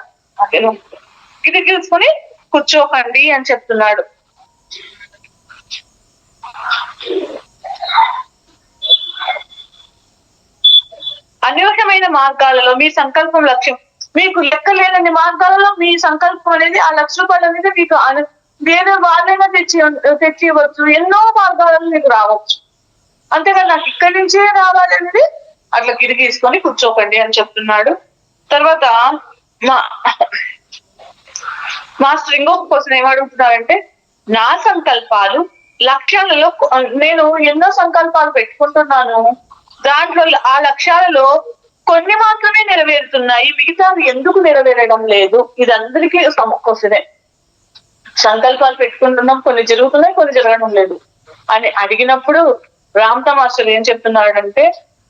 కిరిగీసుకొని కూర్చోకండి అని చెప్తున్నాడు. అనూహ్యమైన మార్గాలలో మీ సంకల్పం లక్ష్యం, మీకు లెక్కలేనన్ని మార్గాలలో మీ సంకల్పం అనేది ఆ 1 లక్ష రూపాయలు అనేది మీకు వేరే వాళ్ళైనా తెచ్చి ఇవ్వచ్చు, ఎన్నో మార్గాలను నీకు రావచ్చు. అంతేగాని నాకు ఇక్కడి నుంచే రావాలనేది అట్లా గిరిగీసుకొని కూర్చోకండి అని చెప్తున్నాడు. తర్వాత మా మాస్టర్ ఇంకొక క్వశ్చన్ ఏమడుగుతున్నారంటే, నా సంకల్పాలు లక్ష్యాలలో నేను ఎన్నో సంకల్పాలు పెట్టుకుంటున్నాను, దాంట్లో ఆ లక్ష్యాలలో కొన్ని మాత్రమే నెరవేరుతున్నాయి, మిగతావి ఎందుకు నెరవేరడం లేదు? ఇది అందరికీ క్వశ్చనే. సంకల్పాలు పెట్టుకుంటున్నాం, కొన్ని జరుగుతున్నాయి, కొన్ని జరగడం లేదు అని అడిగినప్పుడు రామ్తా మాస్టర్ ఏం చెప్తున్నాడంటే,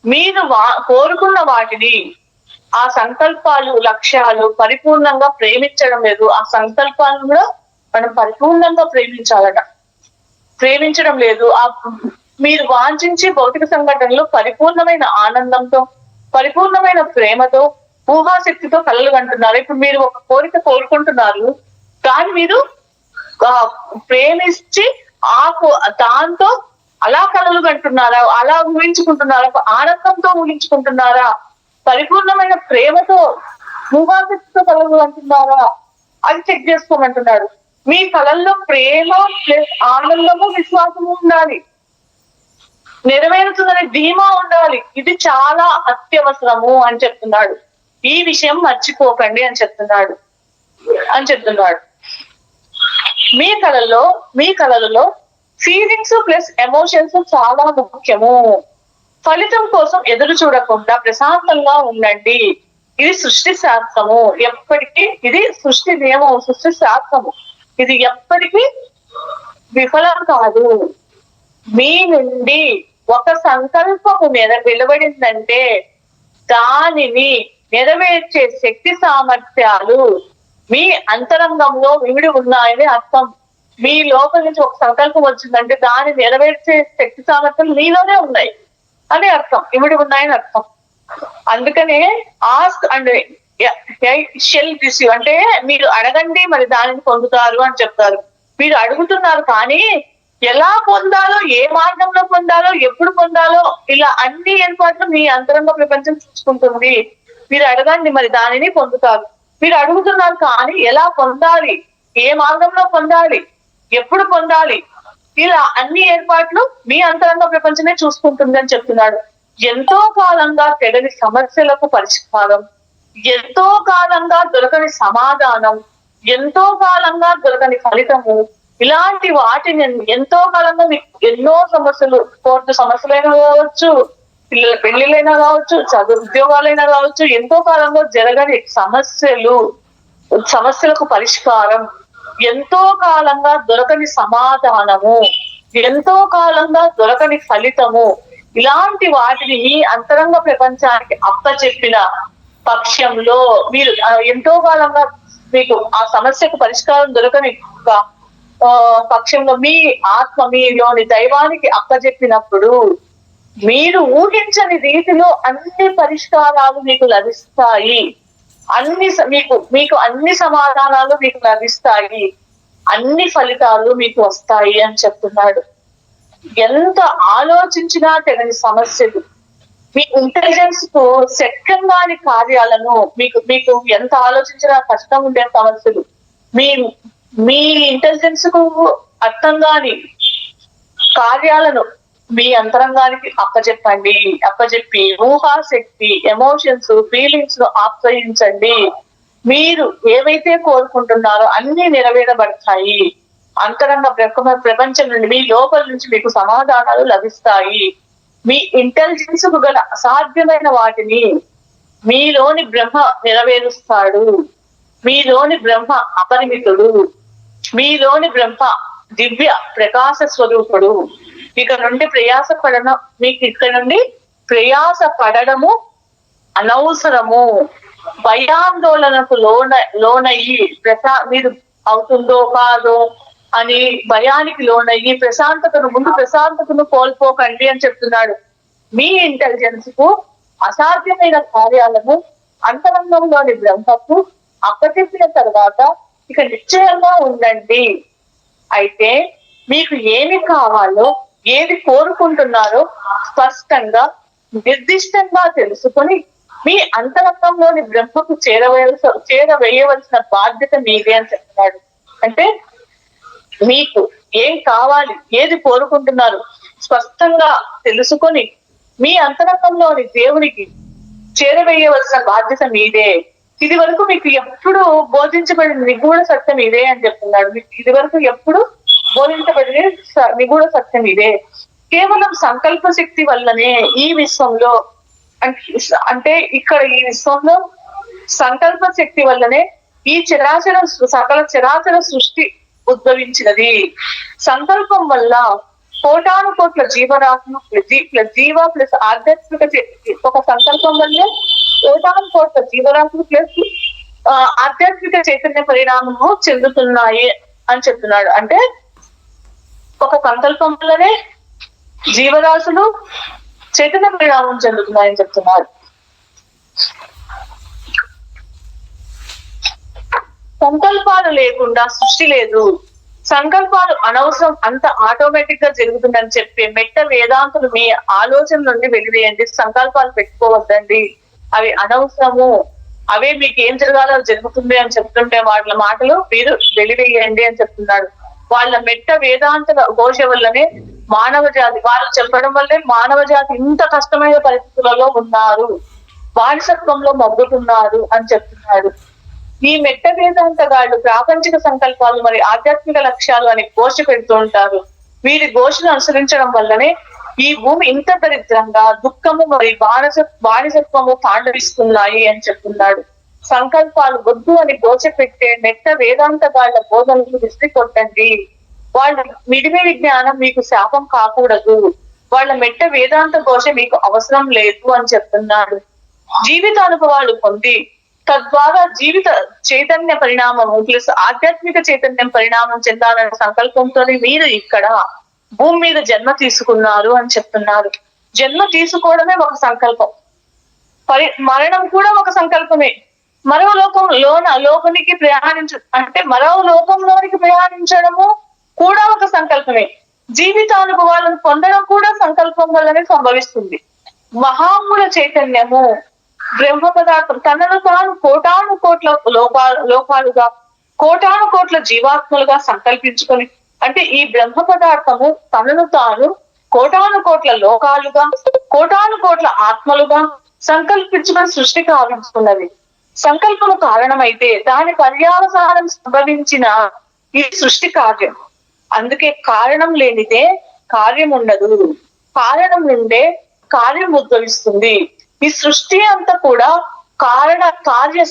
మీరు కోరుకున్న వాటిని, ఆ సంకల్పాలు లక్ష్యాలు పరిపూర్ణంగా ప్రేమించడం లేదు. ఆ సంకల్పాలను కూడా మనం పరిపూర్ణంగా ప్రేమించడం లేదు. ఆ మీరు వాంఛించే భౌతిక సంఘటనలు పరిపూర్ణమైన ఆనందంతో, పరిపూర్ణమైన ప్రేమతో, ఊహాశక్తితో కలలు కంటున్నారు. ఇప్పుడు మీరు ఒక కోరిక కోరుకుంటున్నారు, కానీ మీరు ప్రేమించి దాంతో అలా కలలు కంటున్నారా, అలా ఊహించుకుంటున్నారా, ఆనందంతో ఊహించుకుంటున్నారా, పరిపూర్ణమైన ప్రేమతో ఊహాశక్తితో కలలు కంటున్నారా, అది చెక్ చేసుకోమంటున్నాడు. మీ కళల్లో ప్రేమ ప్లస్ ఆనందము విశ్వాసము ఉండాలి, నెరవేరుతుందనే ధీమా ఉండాలి. ఇది చాలా అత్యవసరము అని చెప్తున్నాడు. ఈ విషయం మర్చిపోకండి అని చెప్తున్నాడు. మీ కళలలో ఫీలింగ్స్ ప్లస్ ఎమోషన్స్ చాలా ముఖ్యము. ఫలితం కోసం ఎదురు చూడకుండా ప్రశాంతంగా ఉండండి. ఇది సృష్టి శాస్త్రము. ఎప్పటికీ ఇది సృష్టి నియమం, సృష్టి శాస్త్రము. ఇది ఎప్పటికీ విఫలం కాదు. మీ నుండి ఒక సంకల్పము వెలువడిందంటే దానిని నెరవేర్చే శక్తి సామర్థ్యాలు మీ అంతరంగంలో ఇమిడి ఉన్నాయని అర్థం. మీ లోపల నుంచి ఒక సంకల్పం వచ్చిందంటే దాన్ని నెరవేర్చే శక్తి సామర్థ్యాలు మీలోనే ఉన్నాయి అని అర్థం, ఇమిడి ఉన్నాయని అర్థం. అందుకనే ఆస్క్ అండ్ షెల్ రిసీవ్ అంటే మీరు అడగండి మరి దానిని పొందుతారు అని చెప్తారు. మీరు అడుగుతున్నారు కానీ ఎలా పొందాలో, ఏ మార్గంలో పొందాలో, ఎప్పుడు పొందాలో, ఇలా అన్ని ఏర్పాట్లు మీ అంతరంగ ప్రపంచం చూసుకుంటుంది. మీరు అడగండి మరి దానిని పొందుతారు. మీరు అడుగుతున్నారు కానీ ఎలా పొందాలి, ఏ మార్గంలో పొందాలి, ఎప్పుడు పొందాలి, ఇలా అన్ని ఏర్పాట్లు మీ అంతరంగ ప్రపంచమే చూసుకుంటుంది అని చెప్తున్నాడు. ఎంతో కాలంగా తెగని సమస్యలకు పరిష్కారం, ఎంతో కాలంగా దొరకని సమాధానం, ఎంతో కాలంగా దొరకని ఫలితము, ఇలాంటి వాటిని ఎంతో కాలంగా మీకు ఎన్నో సమస్యలు, కోర్టు సమస్యలైనా కావచ్చు, పిల్లల పెళ్లిళ్ళైనా కావచ్చు, చదువు ఉద్యోగాలైనా కావచ్చు, ఎంతో కాలంగా జరగని సమస్యలకు పరిష్కారం, ఎంతో కాలంగా దొరకని సమాధానము, ఎంతో కాలంగా దొరకని ఫలితము, ఇలాంటి వాటిని ఈ అంతరంగ ప్రపంచానికి అప్పచెప్పిన పక్షంలో మీరు ఎంతో కాలంగా మీకు ఆ సమస్యకు పరిష్కారం దొరకని పక్షంలో మీ ఆత్మ మీలోని దైవానికి అప్పచెప్పినప్పుడు మీరు ఊహించని రీతిలో అన్ని పరిష్కారాలు మీకు లభిస్తాయి, మీకు అన్ని సమాధానాలు మీకు లభిస్తాయి, అన్ని ఫలితాలు మీకు వస్తాయి అని చెప్తున్నాడు. ఎంత ఆలోచించినా తెగని సమస్యలు, మీ ఇంటెలిజెన్స్ కు శక్యంగాని కార్యాలను, మీకు ఎంత ఆలోచించినా కష్టం ఉండే సమస్యలు, మీ ఇంటెలిజెన్స్ కు అర్థం కాని కార్యాలను మీ అంతరంగానికి అప్పచెప్పి ఊహాశక్తి, ఎమోషన్స్, ఫీలింగ్స్ ను ఆశ్రయించండి. మీరు ఏవైతే కోరుకుంటున్నారో అన్ని నెరవేరబడతాయి. అంతరంగ ప్రపంచం నుండి, మీ లోపల నుంచి మీకు సమాధానాలు లభిస్తాయి. మీ ఇంటెలిజెన్స్ కు గల అసాధ్యమైన వాటిని మీలోని బ్రహ్మ నెరవేరుస్తాడు. మీలోని బ్రహ్మ అపరిమితుడు, మీలోని బ్రహ్మ దివ్య ప్రకాశ స్వరూపుడు. ఇక్కడ నుండి ప్రయాస పడడము అనవసరము. భయాందోళనకు లోనయ్యి మీరు అవుతుందో కాదో అని భయానికి లోనయ్యి ప్రశాంతతను కోల్పోకండి అని చెప్తున్నాడు. మీ ఇంటెలిజెన్స్ కు అసాధ్యమైన కార్యాలను అంతరంగంలోని బ్రహ్మకు అప్పచెప్పిన తర్వాత ఇక నిశ్చయంగా ఉండండి. అయితే మీకు ఏమి కావాలో, ఏది కోరుకుంటున్నారో స్పష్టంగా నిర్దిష్టంగా తెలుసుకొని మీ అంతరంగంలోని బ్రహ్మకు చేరవేయవలసిన బాధ్యత మీదే అని చెప్తున్నాడు. అంటే మీకు ఏం కావాలి, ఏది కోరుకుంటున్నారు స్పష్టంగా తెలుసుకొని మీ అంతరంగంలోని దేవునికి చేరవేయవలసిన బాధ్యత మీదే. ఇది వరకు మీకు ఎప్పుడు బోధించబడిన నిగూఢ సత్యం ఇదే అని చెప్తున్నాడు. మీకు ఇది వరకు ఎప్పుడు బోధించబడిన నిగూఢ సత్యం ఇదే. కేవలం సంకల్ప శక్తి వల్లనే ఈ విశ్వంలో, అంటే ఇక్కడ ఈ విశ్వంలో సంకల్ప శక్తి వల్లనే ఈ సకల చరాచర సృష్టి ఉద్భవించినది. సంకల్పం వల్ల కోటాను కోట్ల జీవరాశులు జీవ ప్లస్ ఆధ్యాత్మిక ఒక సంకల్పం వల్లే కోటాను కోట్ల జీవరాశులు ప్లస్ ఆధ్యాత్మిక చైతన్య పరిణామము చెందుతున్నాయి అని చెప్తున్నాడు. అంటే ఒక సంకల్పం వల్లనే జీవరాశులు చైతన్య పరిణామం చెందుతున్నాయని చెప్తున్నారు. సంకల్పాలు లేకుండా సృష్టి లేదు, సంకల్పాలు అనవసరం, అంత ఆటోమేటిక్ గా జరుగుతుందని చెప్పే మెట్ట వేదాంతులు మీ ఆలోచన నుండి వెలివేయండి. సంకల్పాలు పెట్టుకోవద్దండి, అవి అనవసరము, అవే మీకు ఏం జరగాలో జరుగుతుంది అని చెప్తుంటే వాళ్ళ మాటలు మీరు వెలివేయండి అని చెప్తున్నాడు. వాళ్ళ మెట్ట వేదాంతుల ఘోష వల్లనే మానవ జాతి, వాళ్ళు చెప్పడం వల్లే మానవ జాతి ఇంత కష్టమైన పరిస్థితులలో ఉన్నారు, బానిసత్వంలో మగ్గుతున్నారు అని చెప్తున్నాడు. ఈ మెట్ట వేదాంతగాళ్ళు ప్రాపంచిక సంకల్పాలు మరి ఆధ్యాత్మిక లక్ష్యాలు అని ఘోష పెడుతూ ఉంటారు. వీరి ఘోషను అనుసరించడం వల్లనే ఈ భూమి ఇంత దరిద్రంగా దుఃఖము మరి బానిసత్వము తాండవిస్తున్నాయి అని చెప్తున్నాడు. సంకల్పాలు వద్దు అని ఘోష పెట్టే మెట్ట వేదాంతగాళ్ల బోధనలు విసిరి కొట్టండి. వాళ్ళ మిడిమిడి జ్ఞానం మీకు శాపం కాకూడదు, వాళ్ళ మెట్ట వేదాంత ఘోష మీకు అవసరం లేదు అని చెప్తున్నాడు. జీవిత అనుభవాలు పొంది తద్వారా జీవిత చైతన్య పరిణామము ప్లస్ ఆధ్యాత్మిక చైతన్యం పరిణామం చెందాలనే సంకల్పంతో మీరు ఇక్కడ భూమి మీద జన్మ తీసుకున్నారు అని చెప్తున్నారు. జన్మ తీసుకోవడమే ఒక సంకల్పం, మరణం కూడా ఒక సంకల్పమే. మరో లోకానికి అంటే మరో లోకంలోనికి ప్రయాణించడము కూడా ఒక సంకల్పమే. జీవితానుభవాలను పొందడం కూడా సంకల్పం వల్లనే సంభవిస్తుంది. మహామూల చైతన్యము బ్రహ్మ పదార్థం తనను తాను కోటాను కోట్ల లోకాలుగా కోటాను కోట్ల జీవాత్మలుగా సంకల్పించుకొని, అంటే ఈ బ్రహ్మ పదార్థము తనను తాను కోటాను కోట్ల లోకాలుగా కోటాను కోట్ల ఆత్మలుగా సంకల్పించుకొని సృష్టి కావించుకున్నది. సంకల్పము కారణమైతే దాని పర్యావసానం సంభవించిన ఈ సృష్టి కార్యం. అందుకే కారణం లేనిదే కార్యం ఉండదు, కారణం నుండే కార్యం ఉద్భవిస్తుంది. ఈ సృష్టి అంతా కూడా కారణ కార్య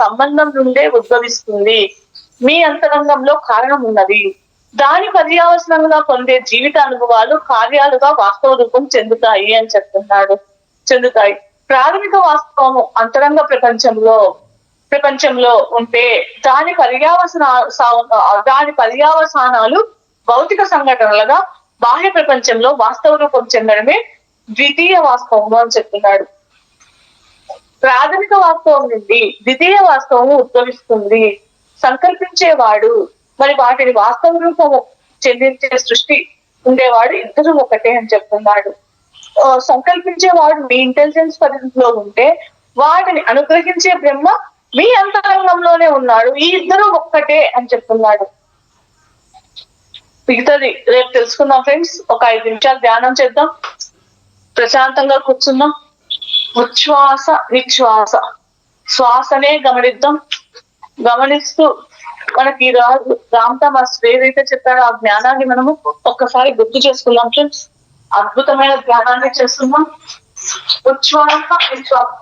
సంబంధం నుండే ఉద్భవిస్తుంది. మీ అంతరంగంలో కారణం ఉన్నది, దాని పర్యావసనంగా పొందే జీవిత అనుభవాలు కార్యాలుగా వాస్తవ రూపం చెందుతాయి అని చెందుతాయి. ప్రాథమిక వాస్తవము అంతరంగ ప్రపంచంలో ఉంటే దాని పర్యావసానాలు భౌతిక సంఘటనలుగా బాహ్య ప్రపంచంలో వాస్తవ రూపం చెందడమే ద్వితీయ వాస్తవము అని చెప్తున్నాడు. ప్రాథమిక వాస్తవం నుండి ద్వితీయ వాస్తవము ఉద్భవిస్తుంది. సంకల్పించేవాడు మరి వాటిని వాస్తవ రూపము చెందించే సృష్టి ఉండేవాడు ఇద్దరు ఒకటే అని చెప్తున్నాడు. సంకల్పించేవాడు మీ ఇంటెలిజెన్స్ పరిధిలో ఉంటే వాటిని అనుగ్రహించే బ్రహ్మ మీ అంతరంగంలోనే ఉన్నాడు, ఈ ఇద్దరు ఒక్కటే అని చెప్తున్నాడు. మిగతాది రేపు తెలుసుకుందాం ఫ్రెండ్స్. ఒక 5 నిమిషాలు ధ్యానం చేద్దాం, ప్రశాంతంగా కూర్చుందాం. ఉచ్ఛ్వాస నిశ్వాస శ్వాసనే గమనిద్దాం. గమనిస్తూ మనకి రామ్తా మాస్టర్ ఏదైతే చెప్పాడో ఆ జ్ఞానాన్ని మనము ఒక్కసారి గుర్తు చేసుకుందాం ఫ్రెండ్స్. అద్భుతమైన ధ్యానాన్ని చేస్తున్నాం. ఉచ్ఛ్వాస నిశ్వాస